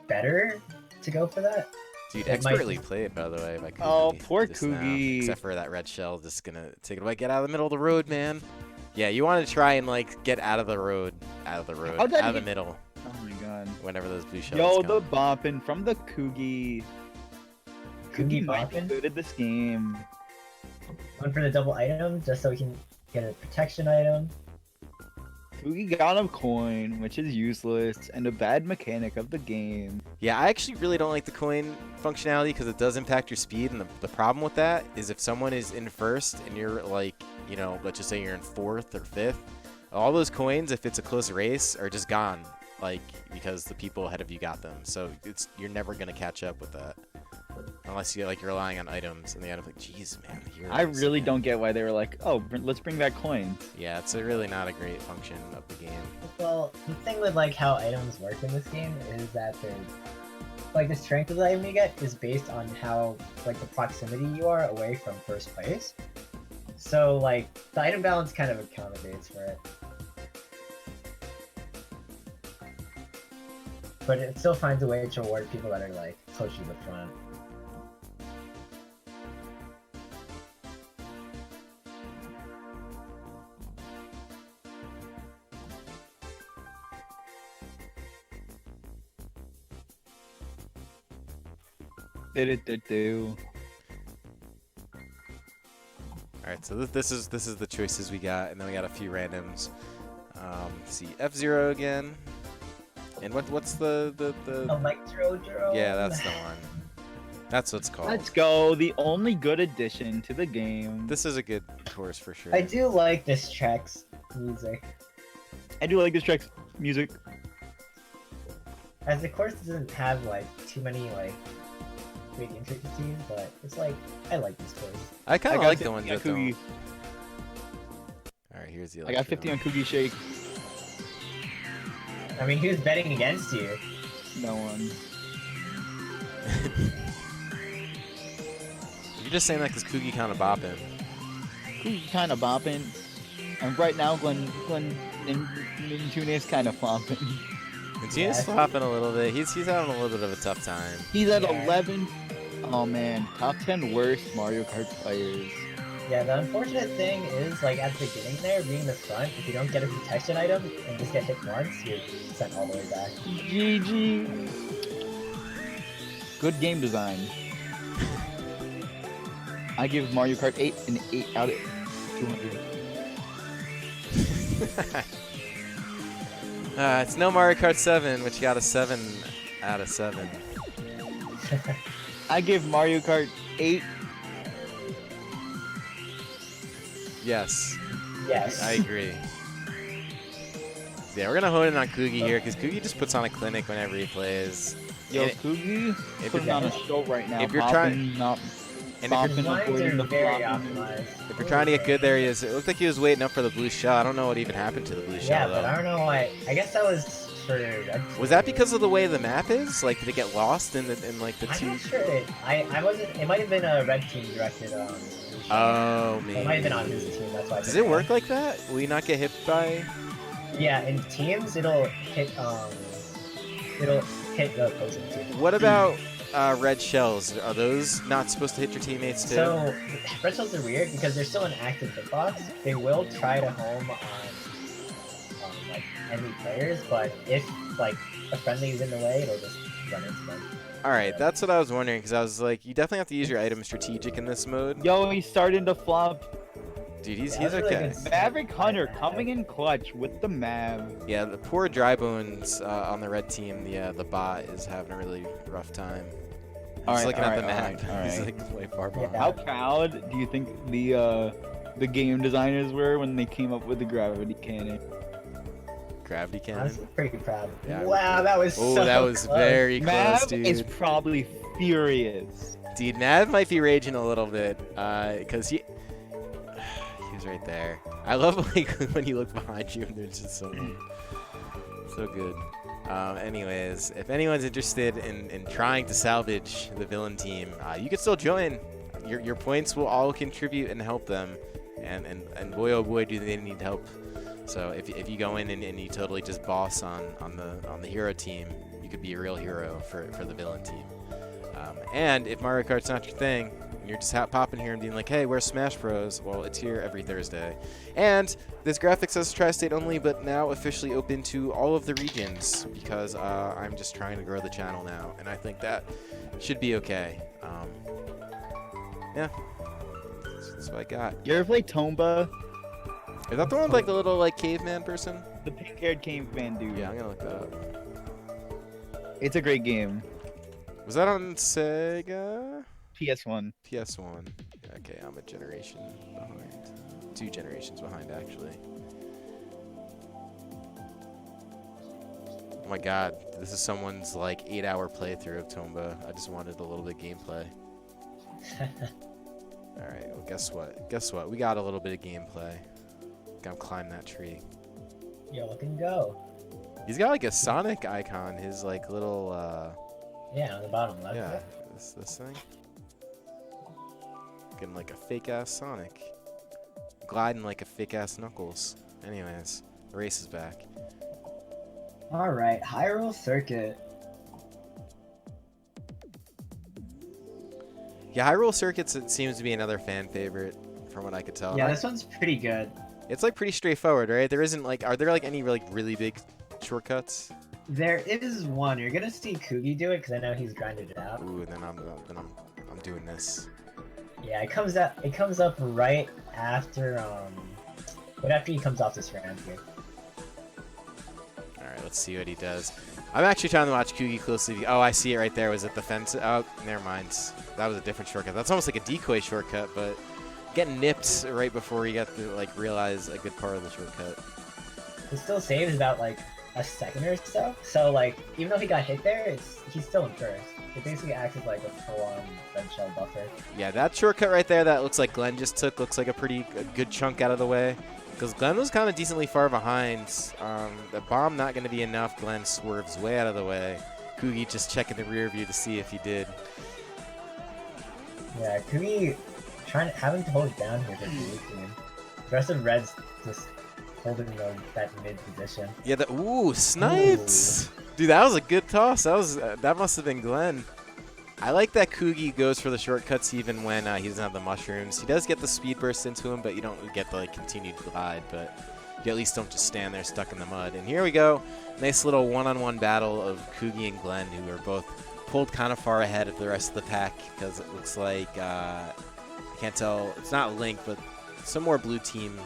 better to go for that. Dude, It might expertly be- played, by the way, by Kugi. Oh, poor just now. Kugi. Except for that red shell, just gonna take it away. Get out of the middle of the road, man. Yeah, you want to try and like get out of the road, out of the middle. Oh my god. Whenever those blue shells Yo, come. the bopping from the Kugi. Kugi might be bopping? good at this game. One for the double item, just so we can get a protection item. Kugi got a coin, which is useless, and a bad mechanic of the game. Yeah, I actually really don't like the coin functionality because it does impact your speed, and the problem with that is if someone is in first and you're like, you know, let's just say you're in fourth or fifth, all those coins, if it's a close race, are just gone, like, because the people ahead of you got them. So you're never gonna catch up with that unless you're relying on items, and the item like, jeez, man. I really man. don't get why they were like, oh, let's bring back coins. Yeah, it's really not a great function of the game. Well, the thing with like how items work in this game is that there's like the strength of the item you get is based on how like the proximity you are away from first place. So like the item balance kind of accommodates for it. But it still finds a way to reward people that are like close to the front. Do. All right, so this is the choices we got, and then we got a few randoms. Let's see, F-Zero again, and what's the Electrodrome. yeah, that's the one. That's what it's called. Let's go. The only good addition to the game. This is a good course for sure. I do like this track's music. I do like this track's music. As the course doesn't have like too many like big intricacies, but it's like I like this course. I kind of got like the 50 ones on that don't. Kugi. All right, here's the. I got 50 on Kugi Shake. I mean, who's betting against you? No one. You're just saying that because Kugi kind of bopping. Kugi kind of bopping. And right now, Glenn Tunis kind of flopping. And Yeah, Tina's flopping a little bit. He's having a little bit of a tough time. He's at Yeah. 11. Oh man, top 10 worst Mario Kart players. Yeah, the unfortunate thing is like at the beginning there, being the front, if you don't get a protection item and just get hit once, you're sent all the way back. GG. Good game design. I give Mario Kart 8 an 8 out of 200. It's no Mario Kart 7, which got a 7 out of 7. I give Mario Kart 8. Yes, Yes. I agree. Yeah, we're gonna hone in on Kugi here because Kugi just puts on a clinic whenever he plays. Yo, And Kugi if putting it- on a show right now. if you're Popping, not And if His bopping, lines avoiding are the very flopping. optimized. If you're trying to get good there, he is. It looked like he was waiting up for the blue shell. I don't know what even happened to the blue Yeah, shell but I though. don't know why. I guess that was for red. Was that because of the way the map is? Like, did it get lost in like the I'm two? not sure. I wasn't. It might have been a red team directed. Oh, It might have been maybe. on his team. That's why. Does it work like that? Will you not get hit by? Yeah, in teams it'll hit hit the opposing team. What about red shells? Are those not supposed to hit your teammates too? So red shells are weird because they're still an active hitbox. They will try to home on like enemy players, but if like a friendly is in the way, it'll just run into them. All right, that's what I was wondering because I was like, you definitely have to use your item strategic in this mode. Yo, he's starting to flop. Dude, he's that's really okay. good. Maverick Hunter coming in clutch with the Mav. Yeah, the poor dry bones on the red team. The bot is having a really rough time. He's looking at the map. He's like way far behind. How proud do you think the game designers were when they came up with the gravity cannon? Gravity I cannon. was pretty proud. Yeah, Wow, that was Oh, so that was close. very close, Mav dude. is probably furious. Dude, Nav might be raging a little bit because he was right there. I love like when you look behind you and there's just so good. Anyways, if anyone's interested in trying to salvage the villain team, you can still join. Your points will all contribute and help them, and boy oh boy do they need help. So if you go in and you totally just boss on the hero team, you could be a real hero for the villain team. And if Mario Kart's not your thing, and you're just popping here and being like, hey, where's Smash Bros? Well, it's here every Thursday. And this graphic says Tri-State only, but now officially open to all of the regions because I'm just trying to grow the channel now, and I think that should be okay. Yeah, that's what I got. You ever play Tomba? Is that the one with like the little like caveman person? The pink-haired caveman dude. Yeah, I'm gonna look that up. It's a great game. Was that on Sega? PS1. PS1. Okay, I'm a generation behind. 2 generations behind, actually. Oh my god, this is someone's like 8-hour playthrough of Tomba. I just wanted a little bit of gameplay. Alright, well guess what? Guess what? We got a little bit of gameplay. Gotta climb that tree. Yo, look and go. He's got like a Sonic icon, his like little Yeah, on the bottom left. yeah, this thing. Getting like a fake ass Sonic. Gliding like a fake ass Knuckles. Anyways, the race is back. All right, Hyrule Circuit. Yeah, Hyrule Circuits, it seems to be another fan favorite from what I could tell. Yeah, this one's pretty good. It's like pretty straightforward, right? There isn't like, are there like any like really big shortcuts? There is one. You're gonna see Kugi do it because I know he's grinded it out. Ooh, then I'm doing this. Yeah, it comes up. It comes up right after right after he comes off this ramp here. All right, let's see what he does. I'm actually trying to watch Kugi closely. Oh, I see it right there. Was it the fence? Oh, never mind. That was a different shortcut. That's almost like a decoy shortcut, but getting nipped right before you got to like realize a good part of the shortcut. It still saves about like a second or so. So like, even though he got hit there, he's still in first. It basically acts as like a full-on red shell buffer. Yeah, that shortcut right there that looks like Glenn just took looks like a pretty good chunk out of the way. Because Glenn was kind of decently far behind. The bomb not going to be enough. Glenn swerves way out of the way. Kugi just checking the rear view to see if he did. Yeah, Kugi having to hold it down here for the blue team. The rest of Red's just holding that mid position. Yeah, ooh, sniped! Ooh. Dude, that was a good toss. That must have been Glenn. I like that Kugi goes for the shortcuts even when he doesn't have the mushrooms. He does get the speed burst into him, but you don't get the like continued glide. But you at least don't just stand there stuck in the mud. And here we go. Nice little one-on-one battle of Kugi and Glenn, who are both pulled kind of far ahead of the rest of the pack because it looks like I can't tell. It's not Link, but some more blue team.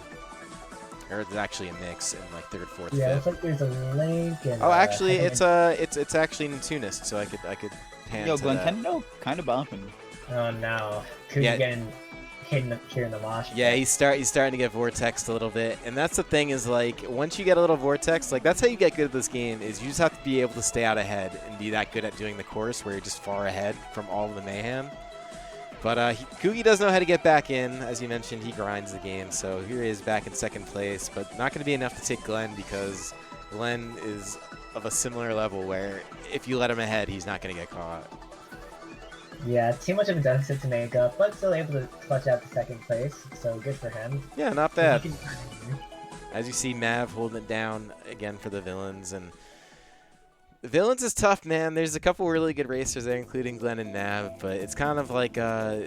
Or it's actually a mix in like third, fourth, yeah, fifth. it's like there's a Link and. Oh, actually, it's actually Nintunist, so I could hand Yo, to that. Glentendo kind of bumping. Oh no, Kugi Yeah. getting hidden here in the mosh. Yeah, he's starting to get vortexed a little bit, and that's the thing is like once you get a little vortex, like that's how you get good at this game. Is you just have to be able to stay out ahead and be that good at doing the course where you're just far ahead from all of the mayhem. But Kugi does know how to get back in. As you mentioned, he grinds the game. So here he is back in second place, but not going to be enough to take Glenn because Glenn is of a similar level where if you let him ahead, he's not going to get caught. Yeah, too much of a deficit to make up, but still able to clutch out the second place. So good for him. Yeah, not bad. He can turn it here. As you see, Mav holding it down again for the villains, and Villains is tough, man. There's a couple really good racers there, including Glenn and Nav, but it's kind of like yeah,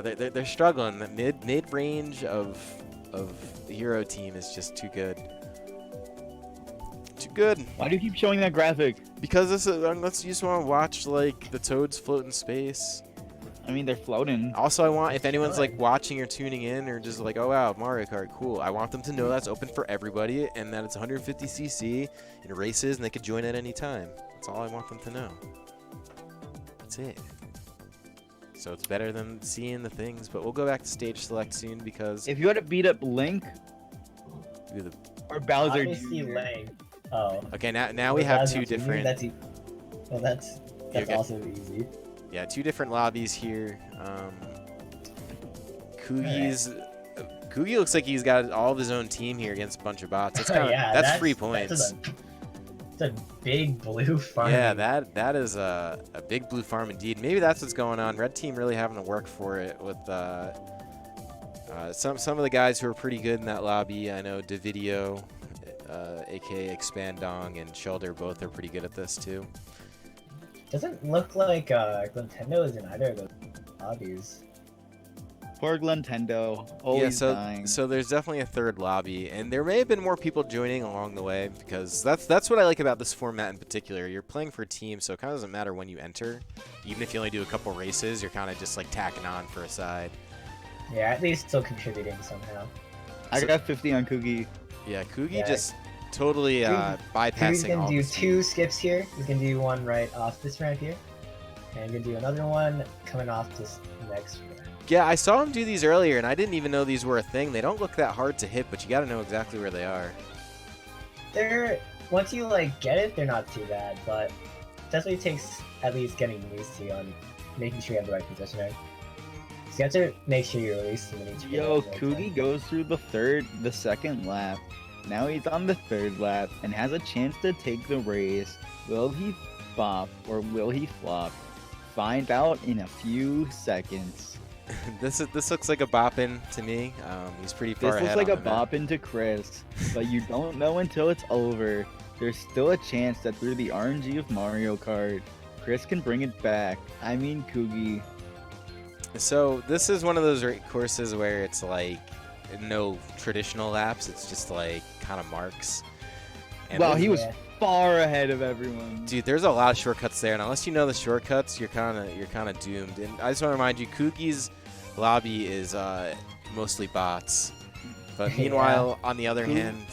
they're struggling. The mid range of the hero team is just too good. Too good. Why do you keep showing that graphic? Because this is, unless you just want to watch like the toads float in space. I mean, they're floating. Also, I want, if anyone's like watching or tuning in or just like, oh wow, Mario Kart, cool. I want them to know that's open for everybody and that it's 150cc in races and they could join at any time. That's all I want them to know. That's it. So it's better than seeing the things, but we'll go back to stage select soon because If you had to beat up Link do the, or Bowser Obviously, Jr., Lang. Oh. okay, now we have two Bowser Jr., different. Well, that's Okay. also easy. Yeah, two different lobbies here. Kugi looks like he's got all of his own team here against a bunch of bots. That's kind of Yeah, that's 3 points. It's a big blue farm. Yeah, that is a big blue farm indeed. Maybe that's what's going on. Red team really having to work for it with some of the guys who are pretty good in that lobby. I know Davidio, aka Expandong, and Shoulder both are pretty good at this too. Doesn't look like Glentendo is in either of those lobbies. poor Glentendo, always dying. So there's definitely a third lobby, and there may have been more people joining along the way because that's what I like about this format in particular. You're playing for a team, so it kind of doesn't matter when you enter. Even if you only do a couple races, you're kind of just like tacking on for a side. Yeah, at least still contributing somehow. I got 50 on Kugi. Yeah, Kugi Yeah. just totally He's bypassing gonna all do the 2 skips here. He's gonna do one right off this ramp here, and gonna do another one coming off this next ramp. Yeah, I saw him do these earlier, and I didn't even know these were a thing. They don't look that hard to hit, but you got to know exactly where they are. They're once you like get it, they're not too bad, but definitely takes at least getting used to on making sure you have the right positioning. So you have to make sure you release them in each. Yo, frame at the right Kugi time. goes through the second lap. Now he's on the third lap and has a chance to take the race. Will he bop or will he flop? Find out in a few seconds. This looks like a boppin' to me. He's pretty far This ahead. looks like a on the map. bop into Chris, but you don't know until it's over. There's still a chance that through the RNG of Mario Kart, Chris can bring it back. I mean Kugi. So this is one of those courses where it's like no traditional laps. It's just like kind of marks. And Wow, this- he was Yeah. far ahead of everyone. Dude, there's a lot of shortcuts there, and unless you know the shortcuts, you're kind of doomed. And I just want to remind you, Kugi's lobby is mostly bots. But Yeah. meanwhile, on the other Ku- hand,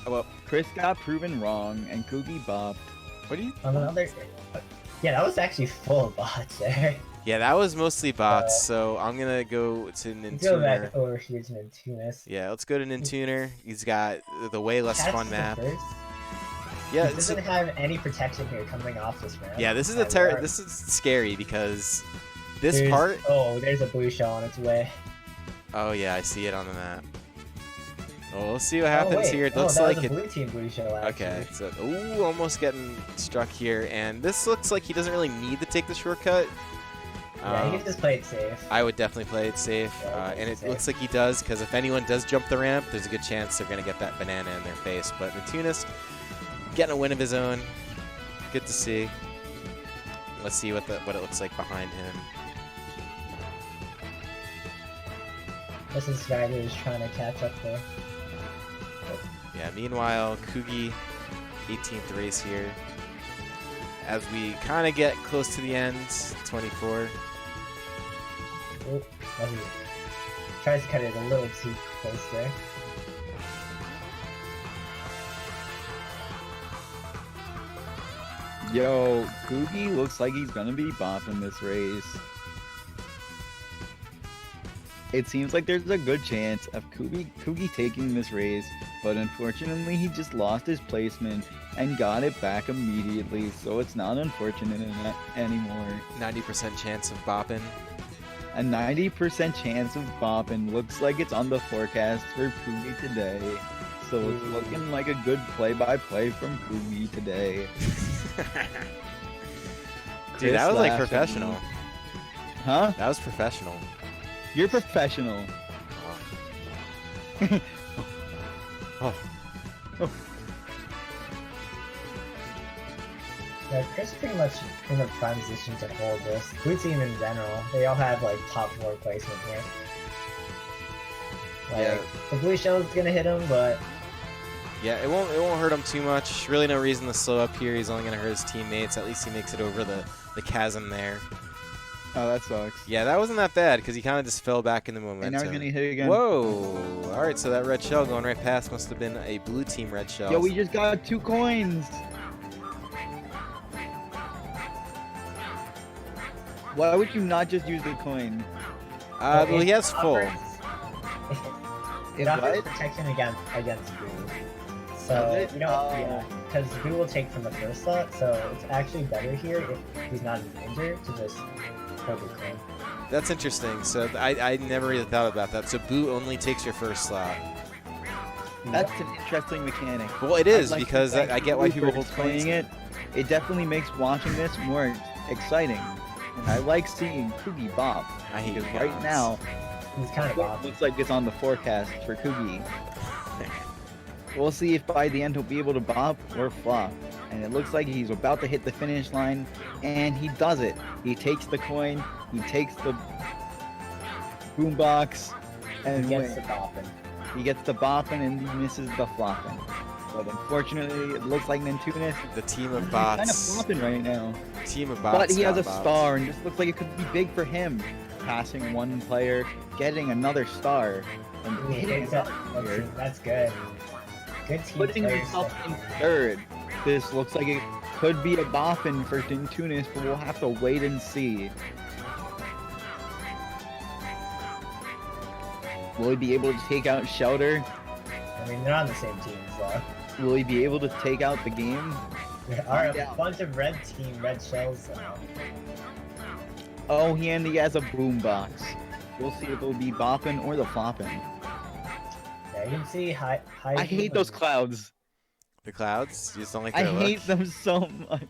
oh, well, Chris got proven wrong, and Kugi bopped. what do you? On another, yeah, that was actually full of bots there. Yeah, that was mostly bots. So I'm gonna go to Let's go back Nintuner. over here to Nintunis. Yeah, let's go to Nintuner. He's got the way less That's fun the map. first. Yeah, He doesn't have any protection here coming off this ramp. yeah. This is a This is scary because this There's- part. Oh, there's a blue shell on its way. Oh yeah, I see it on the map. Well, we'll see what Oh, happens wait. here. It Oh, looks that like was a it. blue team blue shell. Actually. Okay, so ooh, almost getting struck here, and this looks like he doesn't really need to take the shortcut. Yeah, he can just play it safe. I would definitely play it safe, Yeah, I would and play it it looks like he does, because if anyone does jump the ramp, there's a good chance they're going to get that banana in their face. But Nintunis getting a win of his own. Good to see. Let's see what it looks like behind him. This is Ryder is trying to catch up there. Yeah, meanwhile, Kugi, 18th race here. As we kind of get close to the end, 24. Oop, he tries to cut it a little too close there. Yo, Kugi looks like he's gonna be bopping this race. It seems like there's a good chance of Kugi taking this race, but unfortunately he just lost his placement and got it back immediately, so it's not unfortunate anymore. 90% chance of bopping. A 90% chance of bopping looks like it's on the forecast for Kugi today. So it's looking like a good play-by-play from Kugi today. Dude, that Chris was like laughed at professional. me. Huh? That was professional. You're professional. Oh. Yeah, Chris pretty much in the prime position to hold this. Blue team in general, they all have like top 4 placement here. Like, Yeah. the blue shell is gonna hit him, but Yeah, it won't hurt him too much. Really no reason to slow up here. He's only gonna hurt his teammates. At least he makes it over the chasm there. Oh, that sucks. Yeah, that wasn't that bad because he kind of just fell back in the momentum. And now he's gonna hit again. Whoa! All right, so that red shell going right past must have been a blue team red shell. Yo, we just got 2 coins. Why would you not just use the coin? Well, he has full. It It offers what? protection against Boo. Does So it? you don't, Oh. yeah, because Boo will take from the first slot, so it's actually better here if he's not in danger to just throw the coin. That's interesting. So I never really thought about that. So Boo only takes your first slot. That's an interesting mechanic. Well, it is I'd like to because thank I get why you people for hold coins. explaining it. It definitely makes watching this more exciting. And I like seeing Kugi bop. I hate Because you right guys. now, He's kind of off. looks like it's on the forecast for Kugi. We'll see if by the end he'll be able to bop or flop. And it looks like he's about to hit the finish line, and he does it. He takes the coin, he takes the boombox, and He gets wins. the bopping. He gets the bopping and he misses the flopping. But unfortunately, it looks like Nintunis The team of is kind of bots. flopping right now. Team of bots. But he has a got bopped. star, and just looks like it could be big for him. Passing one player, getting another star, and He hitting hits it. another player, That's good. Good team putting players. himself in third. This looks like it could be a boffin for Nintunis, but we'll have to wait and see. Will he be able to take out Shelter? I mean, they're on the same team, so. Will he be able to take out the game? There are Yeah. a bunch of red shells. Oh, he has a boombox. We'll see if it'll be bopping or the flopping. Yeah, you can see high. I hate those clouds. The clouds. You just don't like I their hate look? them so much.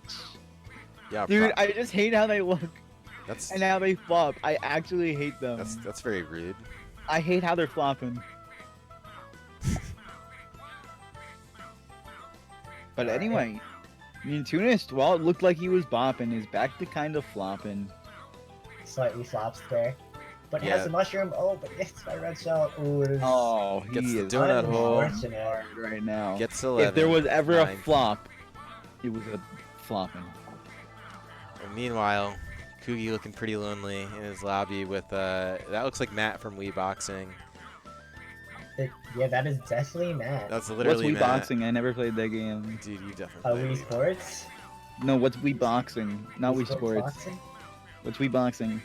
Yeah, Dude, I just hate how they look that's and how they flop. I actually hate them. that's very rude. I hate how they're flopping. But anyway, Nintunis, well, it looked like he was bopping. Is back to kind of flopping. Slightly flops there. But it Yeah. has a mushroom. Oh, but it's my red shell. Ooh, it is Oh, Gets he the is donut hole. unfortunate. hard right now. Gets 11. If there was ever a 9. flop, it was a flopping. And meanwhile, Kugi looking pretty lonely in his lobby with that looks like Matt from Wii Boxing. Yeah, that is definitely Matt. That's What's literally Wii Matt. Boxing? I never played that game. Dude, you definitely played Wii Sports? No, what's Wii Boxing? Not Wii Sports. Boxing? What's Wii Boxing?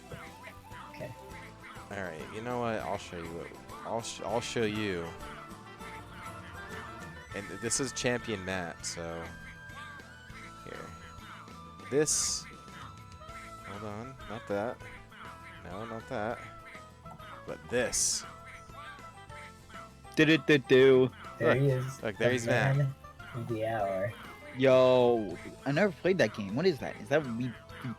Okay. All right, you know what? I'll show you. I'll show you. And this is Champion Matt, so here. This. Hold on, not that. No, not that. But this. Do. There he is. Look, there the he's Matt. man of the hour. Yo, I never played that game. What is that? Is that Wii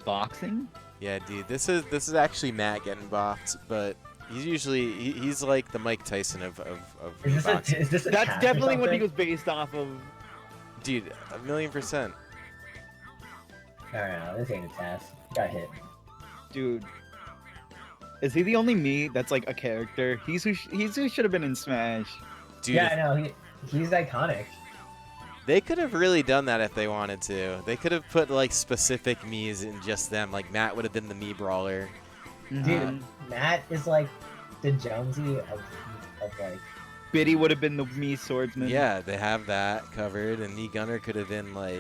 Boxing? Yeah, dude, this is actually Matt getting bopped, but he's usually he's like the Mike Tyson of Is this boxing. is this a That's tap or definitely what he something? was based off of. Dude, 1,000,000%. I don't know. This ain't a task. Got hit. Dude. Is he the only me that's like a character? He's who should have been in Smash. Dude, Yeah, I know. He's iconic. they could have really done that if they wanted to. They could have put like specific Mii's in just them. Like Matt would have been the Mii brawler. Dude, Mhm. Matt is like the Jonesy of like. Biddy would have been the me swordsman. Yeah, they have that covered, and Mii Gunner could have been like,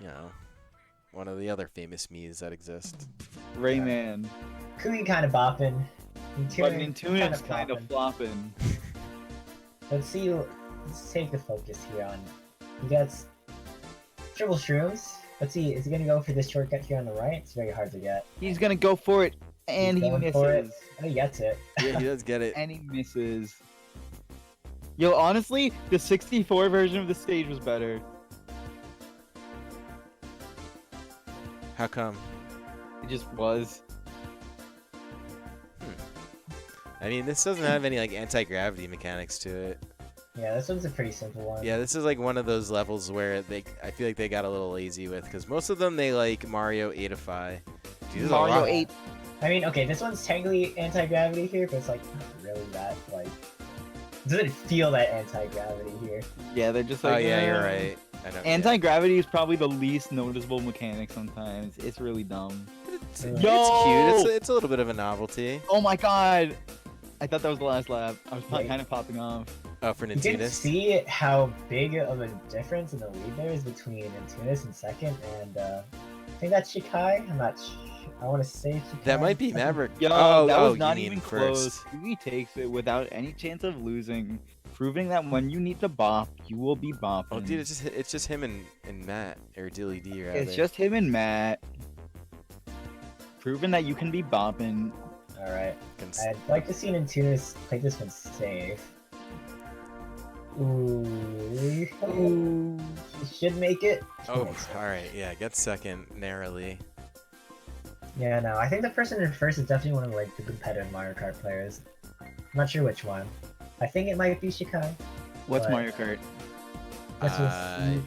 you know, one of the other famous Mii's that exist. Rayman. Kugi kind of bopping. But Nintunis Nintunis kind of flopping. Let's see. Let's take the focus here on. He gets triple shrooms. Let's see. Is he gonna go for this shortcut here on the right? It's very hard to get. He's gonna go for it, and He's he going for it. misses. Oh, he gets it. Yeah, he does get it. And he misses. Yo, honestly, the 64 version of the stage was better. How come? It just was. I mean, this doesn't have any like anti-gravity mechanics to it. Yeah, this one's a pretty simple one. Yeah, this is like one of those levels where I feel like they got a little lazy with, because most of them they like Mario 8ify. Dude, there's a Mario lot. 8. I mean, okay, this one's technically anti-gravity here, but it's like not really that like. It doesn't feel that anti-gravity here. Yeah, they're just Oh like. yeah, you're right. I know. Anti-gravity is probably the least noticeable mechanic sometimes. It's really dumb. It's Yo! cute. It's a little bit of a novelty. Oh my god! I thought that was the last lap. I was Wait. kind of popping off. Oh, for You can Nintendo's. see how big of a difference in the lead there is between Antunes in second and I think that's Shikai. I'm not. I want to say Shikai. That might be Maverick. Yo, oh, that oh, was not you mean even first. close. Yugi takes it without any chance of losing, proving that when you need to bop, you will be bopping. Oh, dude, it's just him and Matt, or Dilly D, rather. It's just him and Matt. Proving that you can be bopping. All right. Cons- I'd like to see Antunes play this one safe. Ooh. He should make it. Oh, all right, yeah, get second narrowly. Yeah, no, I think the person in first is definitely one of like the competitive Mario Kart players. I'm not sure which one. I think it might be Shikai. What's But- Mario Kart? Guess we'll see.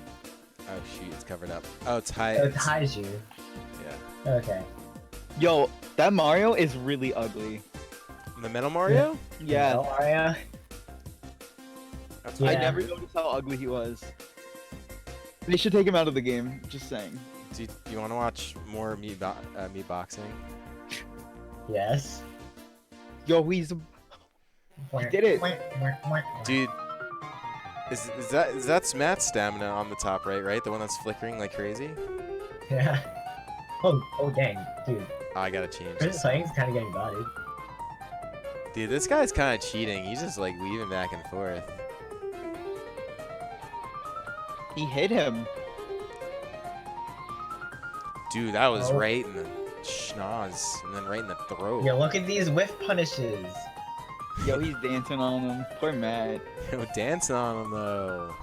Oh shoot, it's covered up. Oh, it's high. Oh, it ties you. Yeah. Okay. Yo, that Mario is really ugly. The Metal Mario? Yeah, Well, Mario. That's Yeah. I fine. never noticed how ugly he was. They should take him out of the game. Just saying. Do you want to watch more me boxing? Yes. Yo, he's did it. Dude, is that's Matt's stamina on the top right? The one that's flickering like crazy? Yeah. Oh dang, dude. Oh, I gotta change Person this. playing's kind of getting bodied. Dude, this guy's kind of cheating. He's just like weaving back and forth. He hit him. Dude, that was Oh. right in the schnoz, and then right in the throat. Yeah, look at these whiff punishes. Yo, he's dancing on him. Poor Matt. Yo, dancing on him though.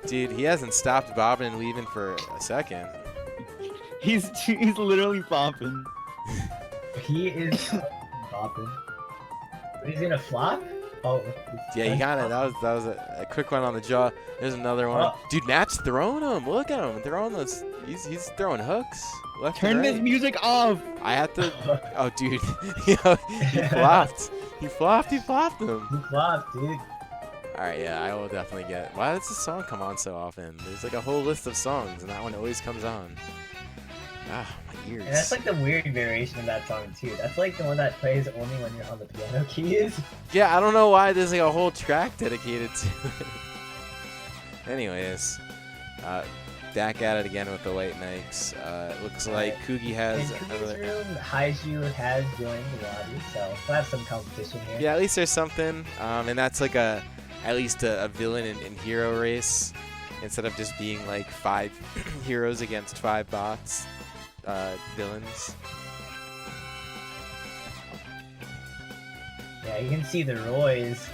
Dude, he hasn't stopped bobbing and weaving for a second. He's literally bopping. He is bopping. But he's gonna flop? Oh. Yeah, you got it. That was a quick one on the jaw. There's another one. Oh. Dude, Matt's throwing them. Look at him. Throwing those. He's throwing hooks. Left Turn and this right. music off. I have to. Oh, dude. Yo, he flopped. He flopped them. He flopped, dude. All right, yeah, I will definitely get. Why does this song come on so often? There's like a whole list of songs, and that one always comes on. Ah, my ears. And that's like the weird variation of that song too. That's like the one that plays only when you're on the piano keys. Yeah, I don't know why there's like a whole track dedicated to it. Anyways, back at it again with the White Knights. It looks like Kugi In has Kugi's another. room, Haiju has joined the lobby, so we'll have some competition here. Yeah, at least there's something, and that's like at least a villain and hero race instead of just being like 5 heroes against 5 bots, villains. Yeah, you can see the Roys.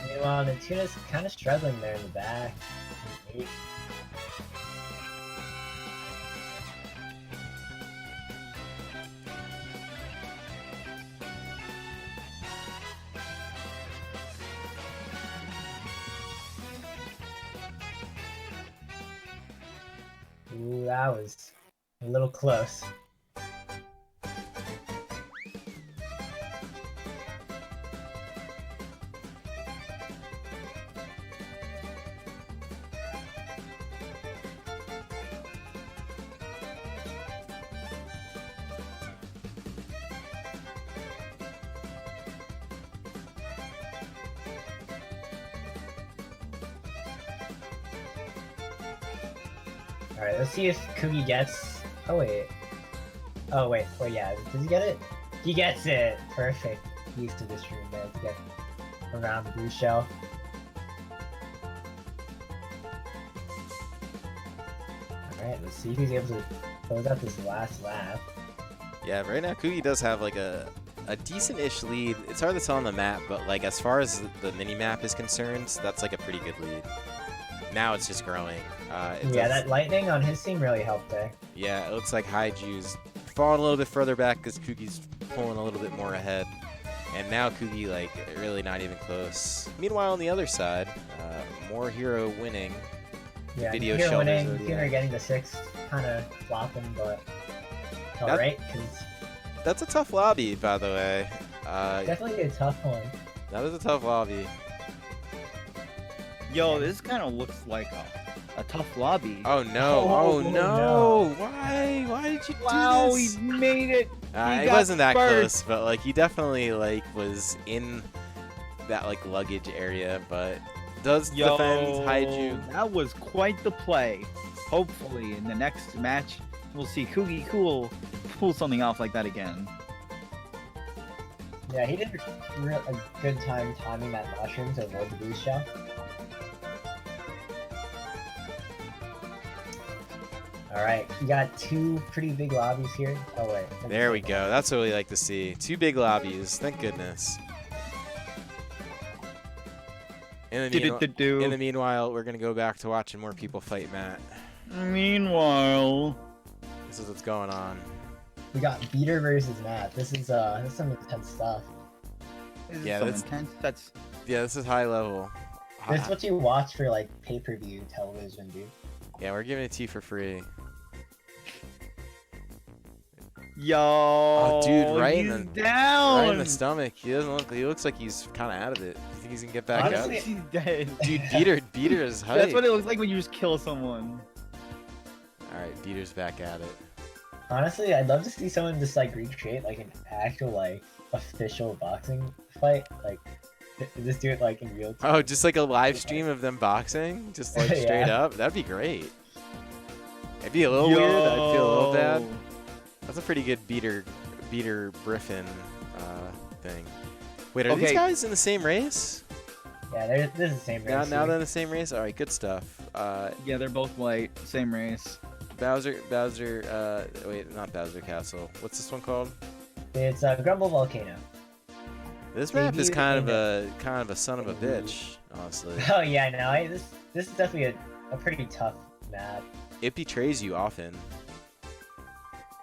Meanwhile, Nintendo's kind of struggling there in the back. Ooh, that was a little close. Alright, let's see if Kugi gets... Oh, wait. Oh, wait, yeah. Does he get it? He gets it! Perfect. Used to this room there to get around the blue shell. Alright, let's see if he's able to close out this last lap. Yeah, right now Kugi does have like a a decent-ish lead. It's hard to tell on the map, but like as far as the mini map is concerned, that's like a pretty good lead. Now it's just growing. Yeah, that lightning on his team really helped there. Yeah, it looks like Haiju's falling a little bit further back because Kugi's pulling a little bit more ahead. And now Kugi, like, really not even close. Meanwhile, on the other side, more Hero winning. Yeah, Video Hero shoulders winning, already Hero there. getting the 6th, kind of flopping, but alright, because That's a tough lobby, by the way. definitely a tough one. That was a tough lobby. Yo, this kind of looks like a tough lobby. Oh no! Oh, Oh, no. no. Why? Why did you Wow, do he this? made it. It got wasn't that first. close, but like he definitely like was in that like luggage area, but does Yo, defend Haiju. that was quite the play. Hopefully, in the next match, we'll see Kugi Cool pull something off like that again. Yeah, he did a good time timing that mushroom to avoid the boost shot. Alright, we got 2 pretty big lobbies here. Oh wait. There we go. That's what we like to see. 2 big lobbies. Thank goodness. In the meanwhile, we're gonna go back to watching more people fight Matt. Meanwhile, This is what's going on. We got Beater versus Matt. This is some intense stuff. this Yeah, is so that's- intense. That's Yeah, this is high level. This is what you watch for like pay-per-view television, dude. Yeah, we're giving it to you for free. yo. Oh, dude, right in he's the- down. Right in the stomach. He doesn't look. He looks like he's kind of out of it. You think he's gonna get back Honestly, up? He's dead. Dude, Beater is hype. That's what it looks like when you just kill someone. All right, Beater's back at it. Honestly, I'd love to see someone just like recreate like an actual like official boxing fight. Like, just do it like in real time. Oh, just like a live stream of them boxing, just like straight Yeah. up. That'd be great. It'd be a little weird. I'd feel a little bad. That's a pretty good Beater Griffin thing. Wait, are these Okay. guys in the same race? Yeah, this is the same race. Now here. they're in the same race. All right, good stuff. Yeah, they're both white, same race. Bowser. Wait, not Bowser Castle. What's this one called? It's a Grumble Volcano. This map is Maybe kind in of a son of a bitch, honestly. Oh yeah, no, this is definitely a pretty tough map. It betrays you often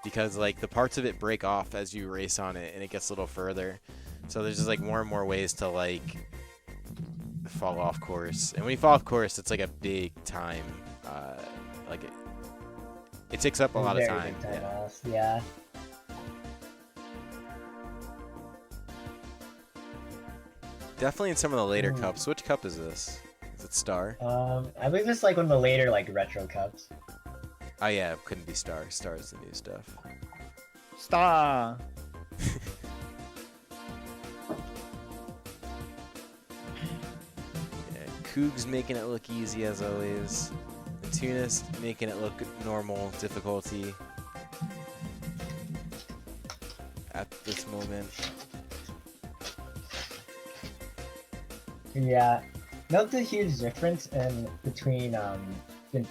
because like the parts of it break off as you race on it, and it gets a little further. So there's just like more and more ways to like fall off course. And when you fall off course, it's like a big time. Like it takes up a lot of Very time. big time Yeah. loss, yeah. Definitely in some of the later Ooh. cups. Which cup is this? Is it Star? I believe this is like one of the later like retro cups. Oh yeah, it couldn't be Star. Star is the new stuff. Star. Yeah, Coog's making it look easy as always. And Tunis making it look normal difficulty at this moment. Yeah, note the huge difference in between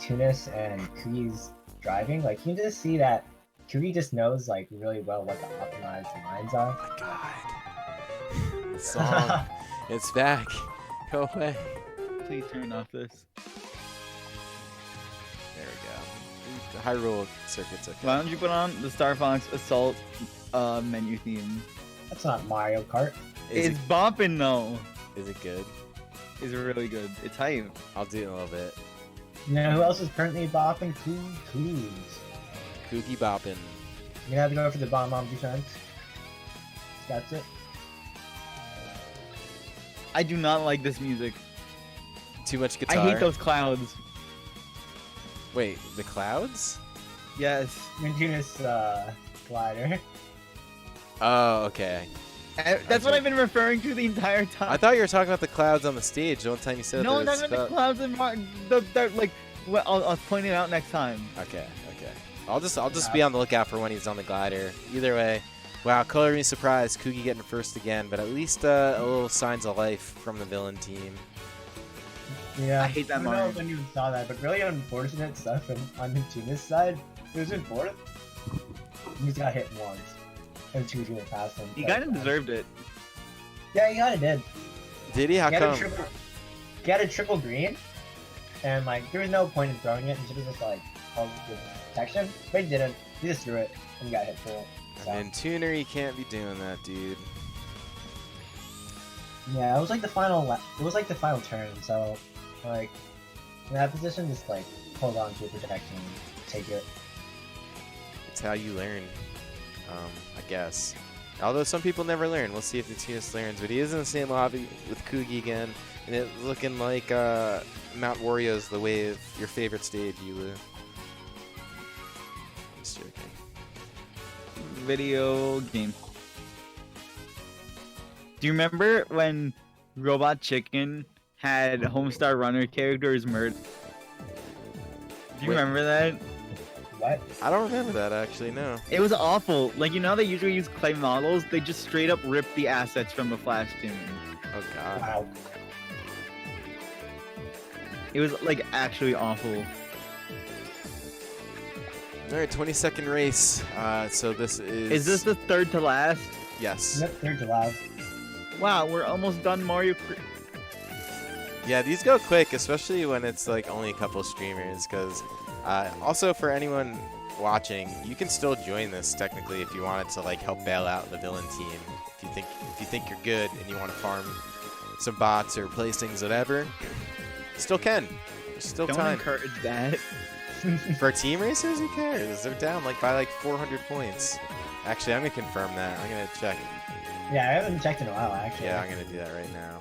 Tunis and Kugi's driving. Like you can just see that Kugi just knows like really well what the optimized lines are. Oh my god. The song. It's back. Go away. Please turn off this. There we go. The Hyrule circuit's okay. Why don't you put on the Star Fox Assault menu theme? That's not Mario Kart. It's bopping though. Is it good? It's really good. It's hype. I'll do it in a little bit. You know who else is currently bopping? Kugi. Kooky boppin'. You're gonna have to go for the bomb defense. That's it. I do not like this music. Too much guitar. I hate those clouds. Wait, the clouds? Yes. Tunis glider. Oh, okay. That's what I've been referring to the entire time. I thought you were talking about the clouds on the stage the one time you said No, there I'm was talking about the stuff. clouds and the like. Well, I'll point it out next time. Okay. I'll just be on the lookout for when he's on the glider. Either way, wow, color me surprised. Kugi getting first again, but at least a little signs of life from the villain team. Yeah, I hate that I don't know Mario. when you saw that, but really unfortunate stuff on the Tunis side. It was important. He's got hit once. and Chuji will pass him. He kind of deserved it. Yeah, he kind of did. Did he? How He had, come? he had a triple green, and like there was no point in throwing it. He should have just like held the protection, but he didn't. He just threw it and got hit full. So. And Tuner, you can't be doing that, dude. Yeah, it was like the final. It was like the final turn. So, like in that position, just like hold on to your protection, take it. It's how you learn, I guess. Although some people never learn. We'll see if the Tunus learns. But he is in the same lobby with Kugi again. And it's looking like Mount Wario's the wave, your favorite stage, Yulu. Just joking. Video game. Do you remember when Robot Chicken had Homestar Runner characters murdered? Do you Wait. remember that? What? I don't remember that, actually, no. It was awful. Like, you know how they usually use clay models? They just straight up ripped the assets from the Flash Toon. Oh, God. Wow. It was, like, actually awful. All right, 20-second race. So this is... Is this the third to last? Yes. Yep, they're allowed. Wow, we're almost done Mario Kart. Yeah, these go quick, especially when it's like only a couple streamers. Because also for anyone watching, you can still join this technically if you wanted to like help bail out the villain team. If you think you're good and you want to farm some bots or place things, whatever, still can. There's still Don't time. encourage that. For team racers, who cares? They're down like by like 400 points. Actually, I'm gonna confirm that. I'm gonna check. Yeah, I haven't checked in a while actually. Yeah, I'm gonna do that right now.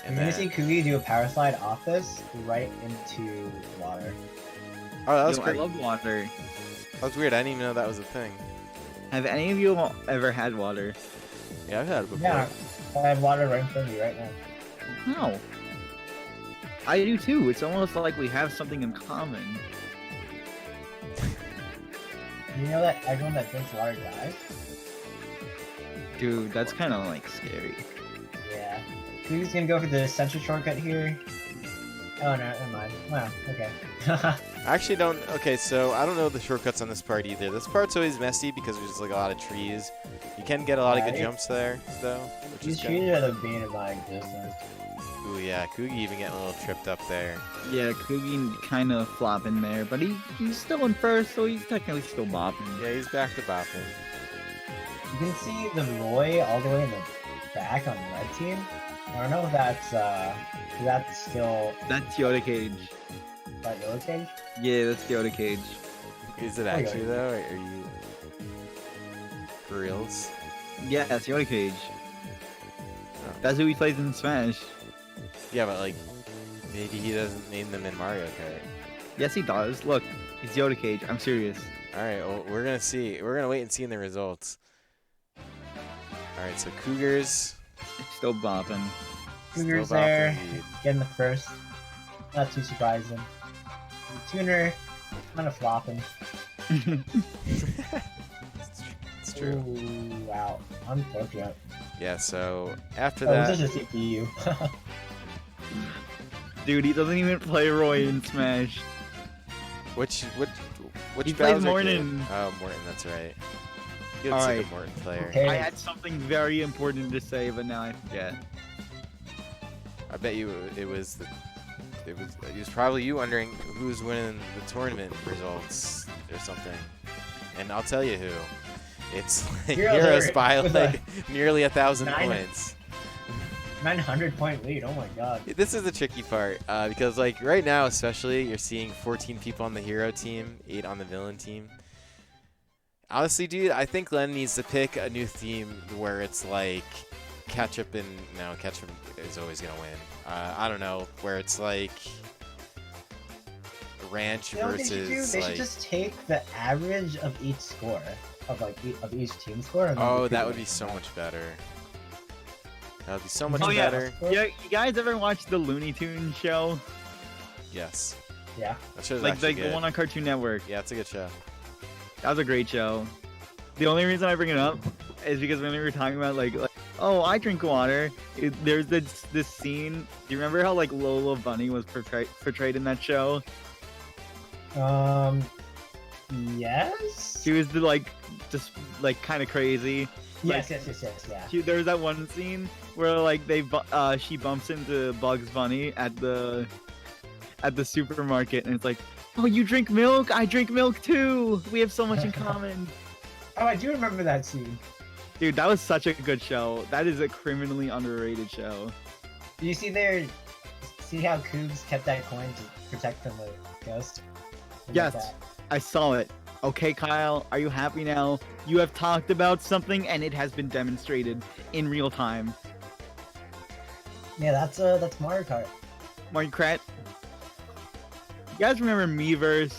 I'm gonna see Kugi do a power slide off this right into water. Oh, that was Yo, I great. love water. That was weird. I didn't even know that was a thing. Have any of you ever had water? Yeah, I've had it before. Yeah, I have water right in front of me right now. No. I do too. It's almost like we have something in common. You know that everyone that drinks water dies? Dude, that's kind of like scary. Yeah. Kugi's gonna go for the center shortcut here. Oh no, never mind. Wow, okay. I actually don't. Okay, so I don't know the shortcuts on this part either. This part's always messy because there's like a lot of trees. You can get a lot of good Right. jumps there, though. Which These is good. trees are the bane of my existence. Ooh, yeah, Kugi even getting a little tripped up there. Yeah, Kugi kind of flopping there, but he's still in first, so he's technically still bopping. Yeah, he's back to bopping. You can see the Roy all the way in the back on the red team. I don't know if that's still That's Yoda Cage. that yellow cage. Yeah, that's Yoda Cage. Is it actually though? Or are you for reals? Yeah, that's Yoda Cage. Oh. That's who he plays in Smash. Yeah, but like maybe he doesn't name them in Mario Kart. Yes, he does. Look, he's Yoda Cage. I'm serious. All right, well, we're gonna see. We're gonna wait and see in the results. All right, so Cougars. Still bopping. Cougars still bopping, there, dude. getting the first. Not too surprising. Tuner, kind of flopping. It's true. Ooh, wow, unfortunate. Yeah, so after Oh, that, it's just a CPU. Dude, he doesn't even play Roy in Smash. which He plays Bowser Morton. kid? Oh, Morton, that's right. He looks like Alright. a Morton player. Okay. I had something very important to say, but now I forget. I bet you it was probably you wondering who's winning the tournament results or something. And I'll tell you who. It's like Heroes Heroes are- by with like nearly 1,000 nine- points. 900-point lead. Oh my god. This is the tricky part because like right now especially you're seeing 14 people on the hero team, 8 on the villain team. Honestly, dude, I think Len needs to pick a new theme where it's like Ketchup and no, Ketchup is always gonna win. I don't know, where it's like Ranch You know what they should do? versus They like. should just take the average of each score, of like of each team score. And then Oh, repeat that it. would be so much better. That would be so much Oh, yeah. better. Yeah, you guys ever watch the Looney Tunes show? Yes, Yeah. that show's Like actually the good. one on Cartoon Network. Yeah, it's a good show. That was a great show. The only reason I bring it up is because when we were talking about like oh, I drink water. There's this scene. Do you remember how like Lola Bunny was portrayed in that show? Yes. She was the like just like kind of crazy. Yes, yeah. There was that one scene where like she bumps into Bugs Bunny at the supermarket, and it's like, oh, you drink milk? I drink milk too. We have so much in common. Oh, I do remember that scene. Dude, that was such a good show. That is a criminally underrated show. Do you see how Cougs kept that coin to protect from the ghost? Look at Yes, that. I saw it. Okay, Kyle, are you happy now? You have talked about something, and it has been demonstrated in real time. Yeah, that's Mario Kart. Mario Kart. You guys remember Miiverse?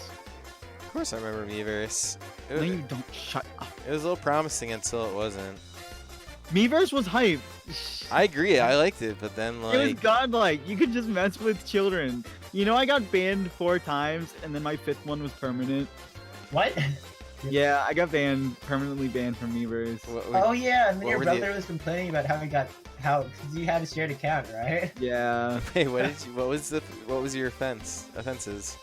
Of course, I remember Miiverse. No, you don't. Shut up. It was a little promising until it wasn't. Miiverse was hype. I agree, I liked it, but then It was like, godlike. You could just mess with children. You know, I got banned 4 times, and then my 5th one was permanent. What? Yeah, I got permanently banned from Miiverse. Oh yeah, and then what your were brother the- was complaining about how you had a shared account, right? Yeah. Wait, what was your offenses?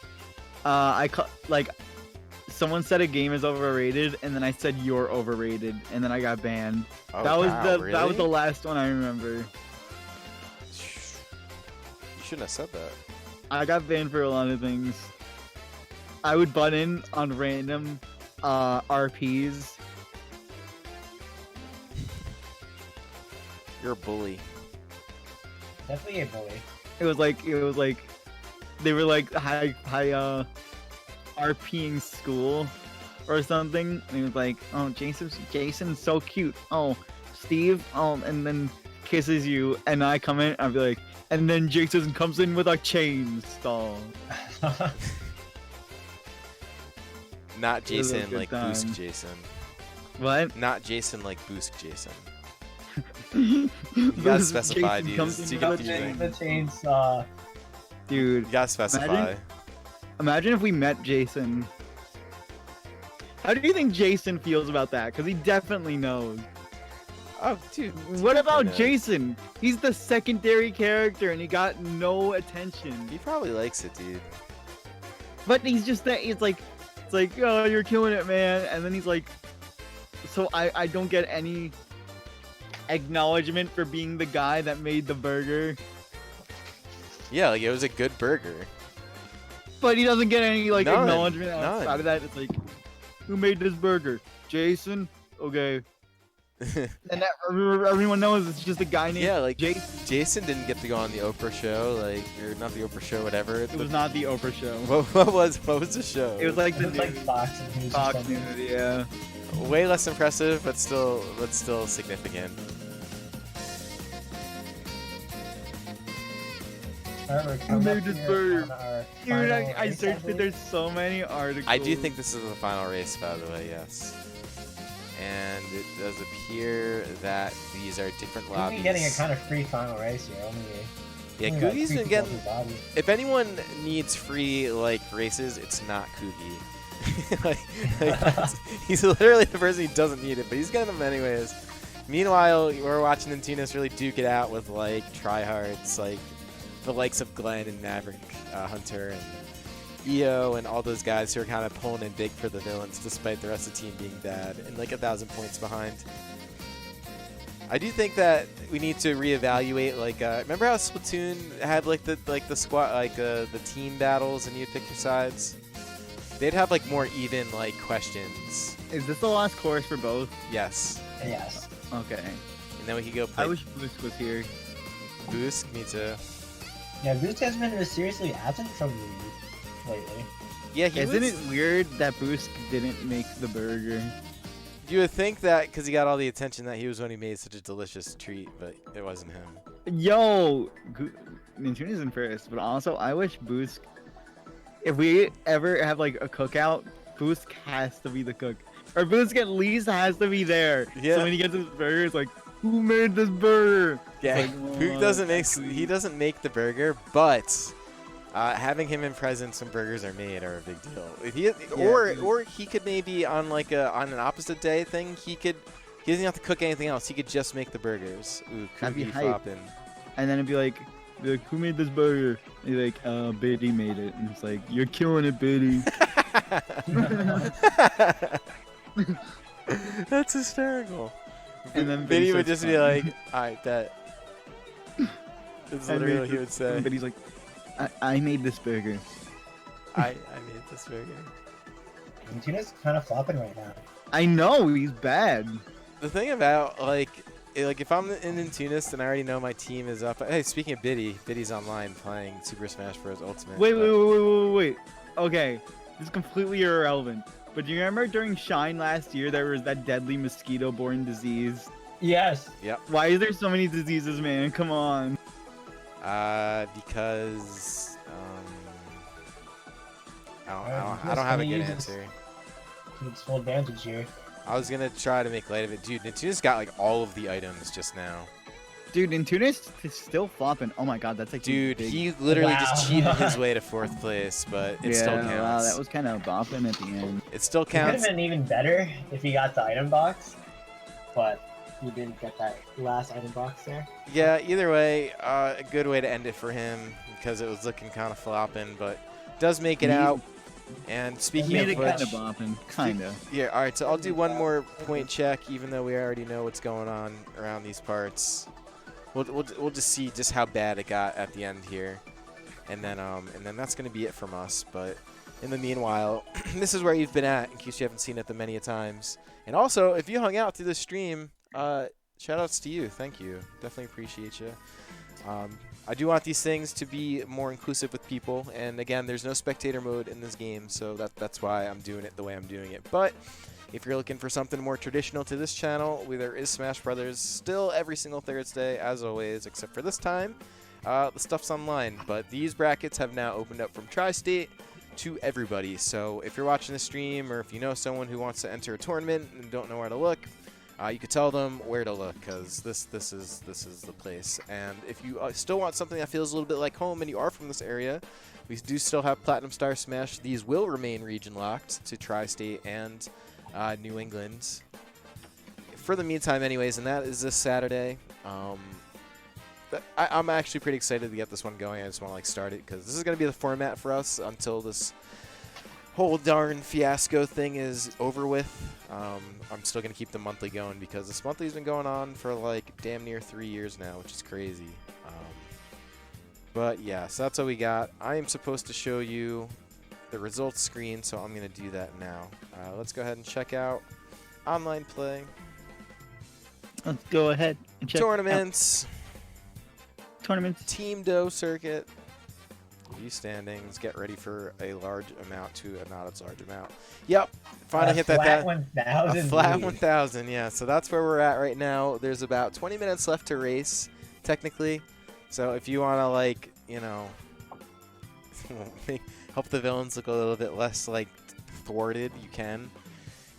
Someone said a game is overrated, and then I said you're overrated, and then I got banned. Oh, that was wow, that was really? the last one I remember. You shouldn't have said that. I got banned for a lot of things. I would butt in on random RPs. You're a bully. Definitely a bully. It was like they were like high RPing school or something, and he was like, oh, Jason's so cute. Oh, Steve, and then kisses you, and I come in, I'd be like, and then Jason comes in with a chainsaw. Not It was a Jason good like time. Boosk Jason. What? Not Jason like Boosk Jason. You gotta specify, dude. It's too the confusing. chainsaw. Dude, You gotta specify. imagine if we met Jason. How do you think Jason feels about that? Because he definitely knows. Oh, dude. What about knows. Jason? He's the secondary character, and he got no attention. He probably likes it, dude. But he's just that. It's like, oh, you're killing it, man. And then he's like, so I don't get any acknowledgement for being the guy that made the burger. Yeah, like it was a good burger. But he doesn't get any like None, acknowledgement none. outside of that. It's like, who made this burger? Jason. Okay. And that, everyone knows it's just a guy named Yeah, like Jason. Jason didn't get to go on the Oprah show, like, or not the Oprah show, whatever. It was not the Oprah show. What was the show? It was like It the was like news. Fox News. or Fox something. News, yeah. way less impressive, but still significant. However, Who coming made up this here burger? on our Dude, final I race, searched it. believe. There's so many articles. I do think this is the final race, by the way, yes. And it does appear that these are different We've lobbies. been getting a kind of free final race here. Yeah, only like Coogie's three been people getting. per body. If anyone needs free like races, it's not Coogie. like, he's literally the person who doesn't need it, but he's getting them anyways. Meanwhile, we're watching Antunes really duke it out with like tryhards, like the likes of Glenn and Maverick Hunter and EO and all those guys who are kind of pulling in big for the villains, despite the rest of the team being bad and like 1,000 points behind. I do think that we need to reevaluate. Like, remember how Splatoon had like the squad, like the team battles, and you'd pick your sides? They'd have like more even like questions. Is this the last course for both? Yes, Yes. Okay. and then we could go play I wish Boost was here. Boost. Me too. Yeah, Boost has been seriously absent from the league lately. Yeah, he Isn't was. it weird that Boost didn't make the burger? You would think that because he got all the attention that he was when he made such a delicious treat, but it wasn't him. Yo, Nintendo's in first, but also I wish Boost. If we ever have like a cookout, Boost has to be the cook, or Boost at least has to be there. Yeah. So when he gets his burger, it's like, who made this burger? Yeah, It's like, Pook "Oh, doesn't make actually." he doesn't make the burger, but having him in presence when burgers are made are a big deal. If he or he could maybe on like on an opposite day thing, he doesn't have to cook anything else. He could just make the burgers. Ooh, That'd be Cookie hype. flopping. And then it'd be like, who made this burger? And he's like, Biddy made it. And it's like, you're killing it, Biddy. That's hysterical. And then Vinny would starts just be crying. like, "I bet." That's I literally made what he this- would say. But he's like, I made this burger. I made this burger. And Tuna's kind of flopping right now. I know he's bad. The thing about like if I'm in Intunis and I already know my team is up. Hey, speaking of Biddy, Biddy's online playing Super Smash Bros. Ultimate. Wait, but- wait, wait, wait, wait, wait. Okay, this is completely irrelevant. But do you remember during Shine last year there was that deadly mosquito-borne disease? Yes. Why is there so many diseases, man? Come on. Because I Yes, don't have a he good uses- answer. It's full advantage here. I was gonna try to make light of it, dude. Nintendo's got like all of the items just now, Dude, in Tunis, it's still flopping. Oh my god, that's like dude. big. He literally just Wow. cheated his way to 4th place, but it still counts. Wow, that was kind of bopping at the end. It still It could have counts. been even better if he got the item box, but he didn't get that last item box there. Yeah. Either way, a good way to end it for him because it was looking kind of flopping, but does make it He- out. And speaking Made of it which, kind of bopping, kind of. yeah. All right. So I'll do one more point check, even though we already know what's going on around these parts. We'll just see just how bad it got at the end here, and then that's gonna be it from us. But in the meanwhile, this is where you've been at in case you haven't seen it the many a times. And also, if you hung out through the stream, shout outs to you. Thank you. Definitely appreciate you. I do want these things to be more inclusive with people, and again, there's no spectator mode in this game, so that's why I'm doing it the way I'm doing it. But if you're looking for something more traditional to this channel, there is Smash Brothers still every single Thursday, as always, except for this time. The stuff's online, but these brackets have now opened up from Tri-State to everybody. So if you're watching the stream, or if you know someone who wants to enter a tournament and don't know where to look, you could tell them where to look, because this is the place. And if you still want something that feels a little bit like home and you are from this area, we do still have Platinum Star Smash. These will remain region locked to Tri-State and New England for the meantime anyways, and that is this Saturday. I'm actually pretty excited to get this one going. I just want to start it because this is going to be the format for us until this whole darn fiasco thing is over with. I'm still going to keep the monthly going because this monthly's been going on for like damn near 3 years now, which is crazy. But yeah, so that's what we got. I am supposed to show you the results screen, so I'm going to do that now. Let's go ahead and check out online play. Let's go ahead and check Tournaments. Tournaments. Team Dough circuit. View standings. Get ready for a large amount to a not as large amount. Yep. Finally hit that. Flat A 1,000. flat lead. 1,000, yeah. So that's where we're at right now. There's about 20 minutes left to race, technically. So if you want to, like, you know, help the villains look a little bit less, like, thwarted, you can.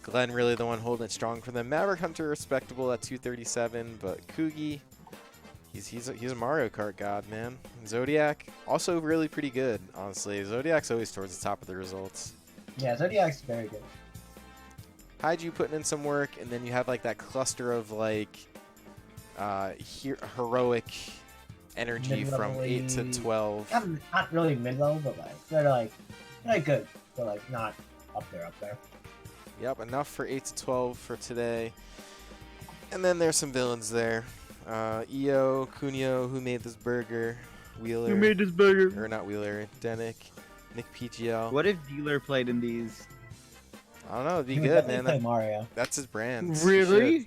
Glenn really the one holding it strong for them. Maverick Hunter respectable at 237, but Kugi, he's a Mario Kart god, man. Zodiac also really pretty good, honestly. Zodiac's always towards the top of the results. Yeah, Zodiac's very good. Haiju putting in some work, and then you have like that cluster of like heroic energy from 8 to 12. Not really mid-level, but they're good, but like not up there. Yep, enough for 8 to 12 for today. And then there's some villains there. EO, Kunio, who made this burger, Wheeler. Who made this burger? Or not Wheeler, Denick, Nick PGL. What if Dealer played in these? I don't know, it'd be He would good, definitely man. play Mario. That's his brand. He Really? should.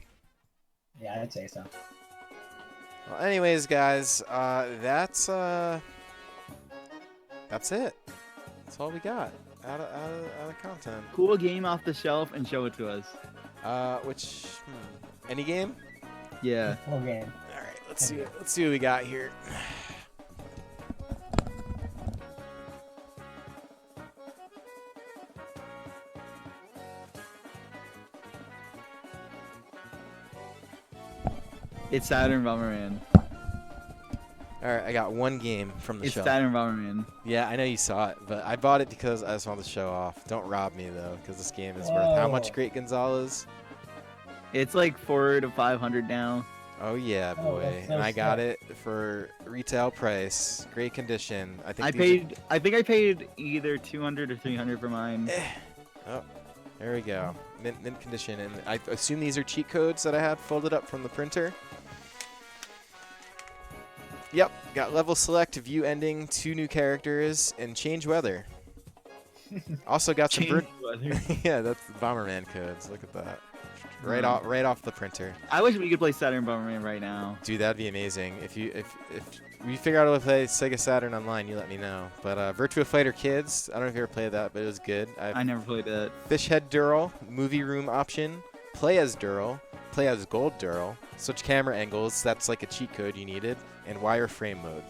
Yeah, I'd say so. Well, anyways, guys, that's it. That's all we got out of content. Cool game off the shelf and show it to us. Any game? Yeah. Full game. All right, let's see what we got here. It's Saturn Bomberman. All right, I got one game from the It's shelf. Saturn Bomberman. Yeah, I know you saw it, but I bought it because I just wanted to show off. Don't rob me though, because this game is worth how much? Whoa. Great Gonzalez. It's like 400 to 500 now. Oh yeah, Oh, boy, that's so and I got sick. it for retail price, great condition. I think I these are- think I paid either 200 or 300 for mine. Oh, there we go. Mint condition, and I assume these are cheat codes that I had folded up from the printer. Yep, got level select, view ending, 2 new characters, and change weather. Also got some Change weather. yeah, that's the Bomberman codes. Look at that. Right off the printer. I wish we could play Saturn Bomberman right now. Dude, that'd be amazing. If we figure out how to play Sega Saturn online, you let me know. But Virtua Fighter Kids, I don't know if you ever played that, but it was good. I never played that. Fish Head Dural, movie room option, play as Dural, play as Gold Dural, switch camera angles, that's like a cheat code you needed, and wireframe mode.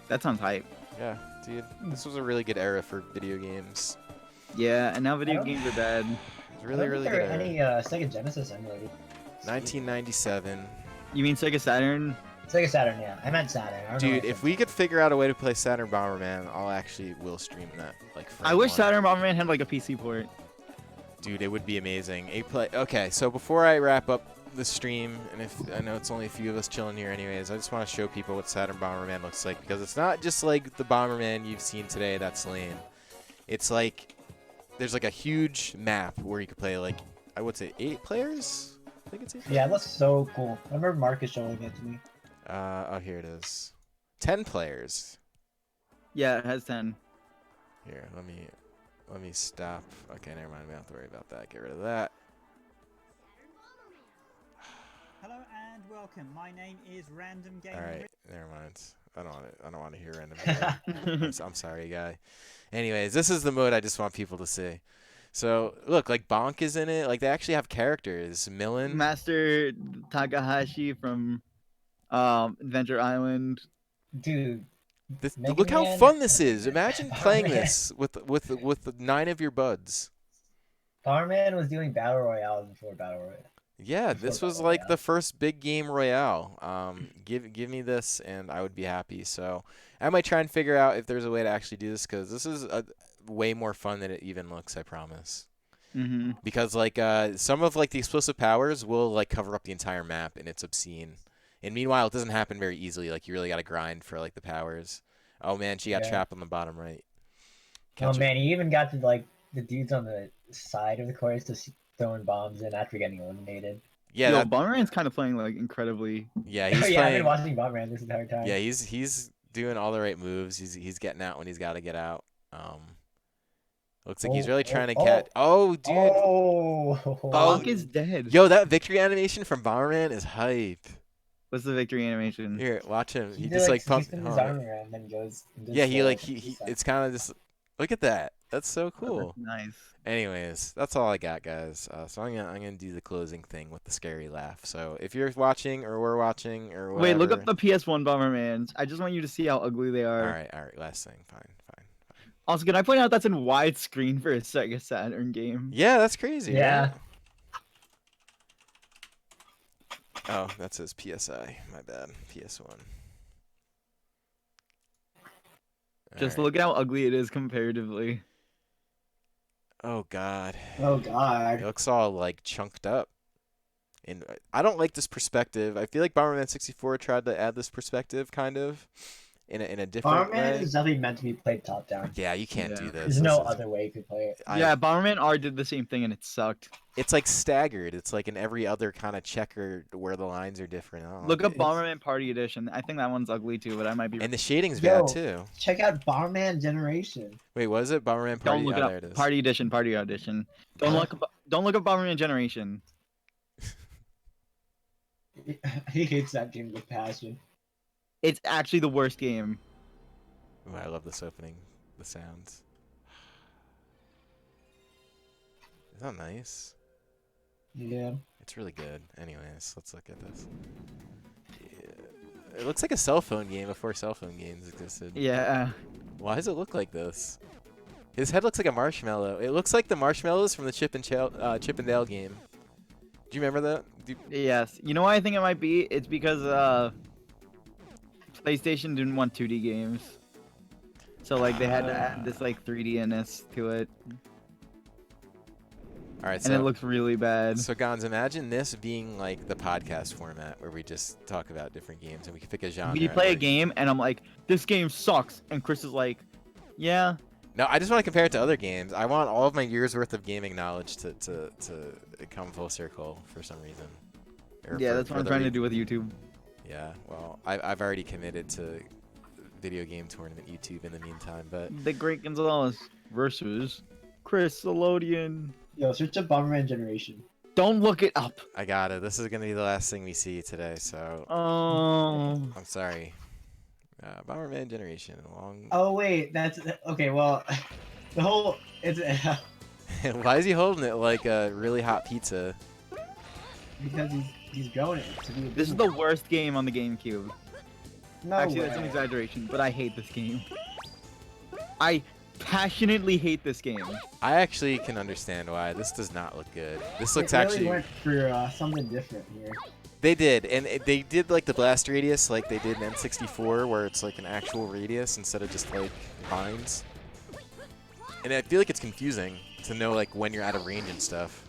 That sounds hype. Yeah, dude, this was a really good era for video games. Yeah, and now video games are bad. It was really, really good era. Any Sega Genesis emulated? 1997. You mean Sega Saturn? Sega Saturn, yeah. I meant Saturn. I don't know Dude, if we could figure out a way to play Saturn Bomberman, will stream that. Like, I wish one. Saturn Bomberman had like a PC port. Dude, it would be amazing. Okay, so before I wrap up the stream, and if I know it's only a few of us chilling here anyways, I just want to show people what Saturn Bomberman looks like, because it's not just like the Bomberman you've seen today that's lame. It's like there's like a huge map where you could play like, I would say 8 players? I think it's 8 players. Yeah, it looks so cool. I remember Marcus showing it to me. Oh, here it is. 10 players. Yeah, it has 10. Here, let me stop. Okay, never mind. We don't have to worry about that. Get rid of that. Hello and welcome. My name is Random Gamer. All right, never mind. I don't want to hear random. I'm sorry, guy. Anyways, this is the mode I just want people to see. So look, like Bonk is in it. Like they actually have characters. Millen. Master Takahashi from Adventure Island. Dude. Look how fun this is. Imagine playing this with 9 of your buds. Bomberman was doing Battle Royale before Battle Royale. Yeah, this was like the first big game royale. Give me this, and I would be happy. So I might try and figure out if there's a way to actually do this, because this is way more fun than it even looks. I promise. Mm-hmm. Because like some of like the explosive powers will like cover up the entire map, and it's obscene. And meanwhile, it doesn't happen very easily. Like you really got to grind for like the powers. Oh man, she got trapped on the bottom right. Oh man, he even got to like the dudes on the side of the course just throwing bombs in after getting eliminated. Yeah, Yo, Bomberman's kind of playing like incredibly. Yeah, he's yeah, playing. I've been watching Bomberman this entire time. Yeah, he's doing all the right moves. He's getting out when he's got to get out. Looks like he's really trying to catch. Oh, dude. Bonk is dead. Yo, that victory animation from Bomberman is hype. What's the victory animation? Here, watch him. He did, just like pumps. his arm around and then goes. And Yeah, he like he it's kind of just. Look at that. That's so cool. Oh, that's nice. Anyways, that's all I got, guys. So I'm gonna do the closing thing with the scary laugh. So if you're watching or we're watching or whatever, Wait, look up the PS1 Bombermans. I just want you to see how ugly they are. All right. Last thing. Fine. Also, can I point out that's in widescreen for a Sega Saturn game? Yeah, that's crazy. Yeah. Right? Oh, that says PSI. My bad. PS1. Just look at how ugly it is comparatively. Oh God. Oh God. It looks all like chunked up. And I don't like this perspective. I feel like Bomberman 64 tried to add this perspective kind of in a different way. Bomberman is definitely meant to be played top down. Yeah, you can't do this. There's no other way you could play it. Yeah, Bomberman R did the same thing and it sucked. It's like staggered. It's like in every other kind of checker where the lines are different. Look up Bomberman Party Edition. I think that one's ugly too, but I might be. And the shading's bad too. Check out Bomberman Generation. Wait, was it Bomberman Party? Don't look it there up. it is. Party Edition. Party Edition. Don't look up Bomberman Generation. He hates that game with passion. It's actually the worst game. Ooh, I love this opening. The sounds. Is that nice? Yeah. It's really good. Anyways, let's look at this. Yeah. It looks like a cell phone game before cell phone games existed. Yeah. Why does it look like this? His head looks like a marshmallow. It looks like the marshmallows from the Chip and Dale game. Do you remember that? Yes. You know why I think it might be? It's because PlayStation didn't want 2D games. So like they had to add this like 3D-ness to it. All right, and it looks really bad. So Gons, imagine this being like the podcast format where we just talk about different games and we can pick a genre. We play a game and I'm like, this game sucks, and Chris is like, yeah. No, I just want to compare it to other games. I want all of my years worth of gaming knowledge to come full circle for some reason. Yeah, that's what I'm trying to do with YouTube. Yeah, well, I've already committed to video game tournament YouTube in the meantime, but The Great Gonzalez versus Chris Elodian. Yo, search up Bomberman Generation. Don't look it up. I got it. This is gonna be the last thing we see today, so Oh. I'm sorry. Bomberman Generation, long. Oh wait, that's okay. Well, the whole it's Why is he holding it like a really hot pizza? because he's growing it to be. A This is boomer. the worst game on the GameCube. No Actually, way. that's an exaggeration, but I hate this game. I passionately hate this game. I actually can understand why. This does not look good. This looks They really actually. went for something different here. They did, and they did like the blast radius like they did in N64, where it's like an actual radius instead of just like vines. And I feel like it's confusing to know like when you're out of range and stuff.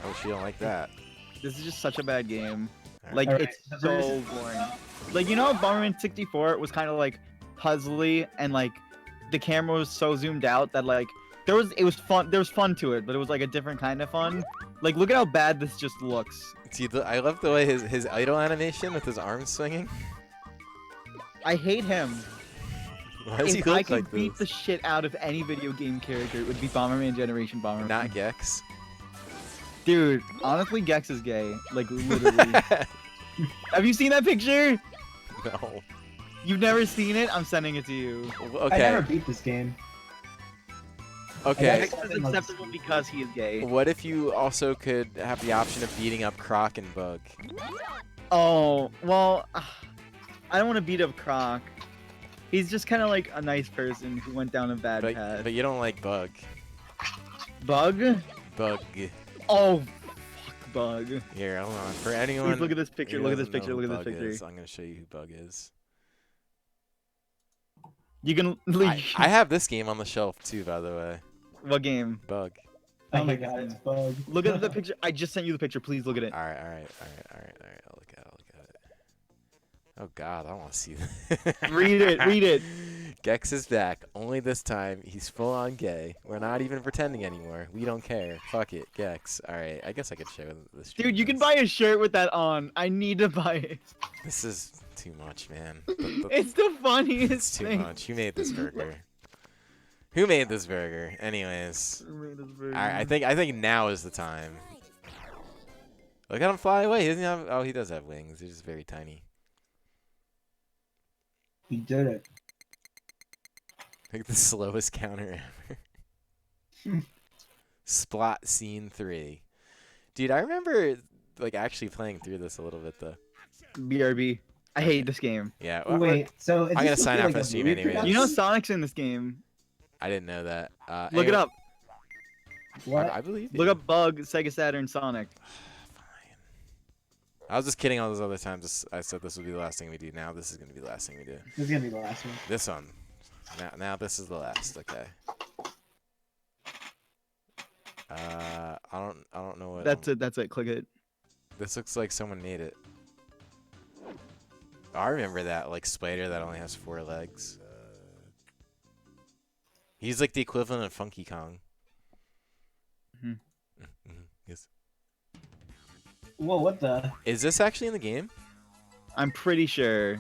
Oh, she don't like that. This is just such a bad game. Alright. Like, Alright, it's the so version- boring. Like, you know, Bomberman 64 was kind of like puzzly, and like the camera was so zoomed out that like it was fun. There was fun to it, but it was like a different kind of fun. Like, look at how bad this just looks. See, I love the way his idle animation with his arms swinging. I hate him. Why does he If I look could like beat the this? shit out of any video game character, it would be Bomberman Generation Bomberman. Not Gex. Dude, honestly, Gex is gay. Like, literally. Have you seen that picture? No. You've never seen it? I'm sending it to you. I never Okay. beat this game. Okay. Gex is acceptable because he is gay. What if you also could have the option of beating up Croc and Bug? Oh, well, I don't want to beat up Croc. He's just kind of like a nice person who went down a bad path. But you don't like Bug. Bug? Bug. Oh, fuck Bug. Here, hold on. For anyone. Please look at this picture, who look at this doesn't know picture, who look at this Bug picture. is, I'm gonna show you who Bug is. You can... I have this game on the shelf too, by the way. What game? Bug. Oh Oh my my god, God. it's bug. Look at the picture. I just sent you the picture. Please look at it. All right. I'll look at it. Oh God, I don't want to see that. Read it, read it. Gex is back. Only this time, he's full on gay. We're not even pretending anymore. We don't care. Fuck it, Gex. All right, I guess I could show this. Dude, you can buy a shirt with that on. I need to buy it. This is too much, man. It's the funniest It's too thing. much. Who made this burger? Who made this burger? Anyways, I think now is the time. Look at him fly away. He doesn't have. Oh, he does have wings. They're just very tiny. He did it. Like the slowest counter ever. Splot scene 3. Dude, I remember like actually playing through this a little bit though. BRB. I hate this game. Yeah. Wait, so is I'm gonna this sign supposed to out be for like the a stream movie anyways. You know production? Sonic's in this game. I didn't know that. Look it up. What? I believe you. Look up Bug, Sega Saturn, Sonic. Fine. I was just kidding all those other times. I said this would be the last thing we do. Now this is gonna be the last thing we do. This is gonna be the last one. This one. Now this is the last. Okay. I don't know what. That's it. That's it. Click it. This looks like someone made it. I remember that like spider that only has 4 legs. He's like the equivalent of Funky Kong. Mhm. Yes. Whoa, what the? Is this actually in the game? I'm pretty sure.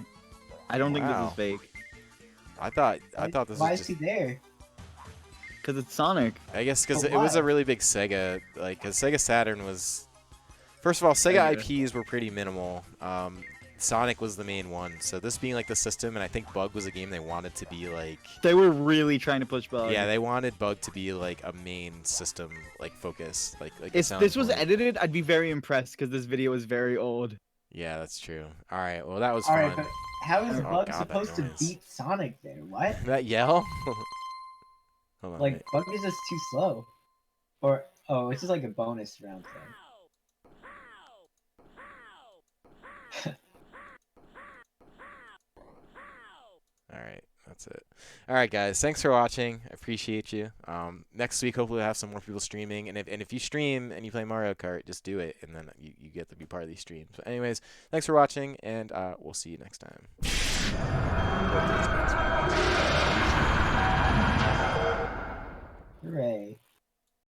I don't think this Wow. is fake. I thought this Why was is just. he there? Because it's Sonic. I guess because But it was a why? really big Sega, like, because Sega Saturn was. First of all, Sega Sega. IPs were pretty minimal. Sonic was the main one, so this being like the system, and I think Bug was a game they wanted to be like. They were really trying to push Bug. Yeah, they wanted Bug to be like a main system, like focus, like. If the this was sound point. edited, I'd be very impressed because this video is very old. Yeah, that's true. All right, well that was All fun. right, but how is Oh, Bug God, that supposed to noise. beat Sonic there? What? That yell. Hold on. Like wait. Bug is just too slow. Or it's just like a bonus round thing. All right, that's it. All right, guys, thanks for watching. I appreciate you. Next week, hopefully, we'll have some more people streaming. And if you stream and you play Mario Kart, just do it, and then you get to be part of these streams. But anyways, thanks for watching, and we'll see you next time. Hooray.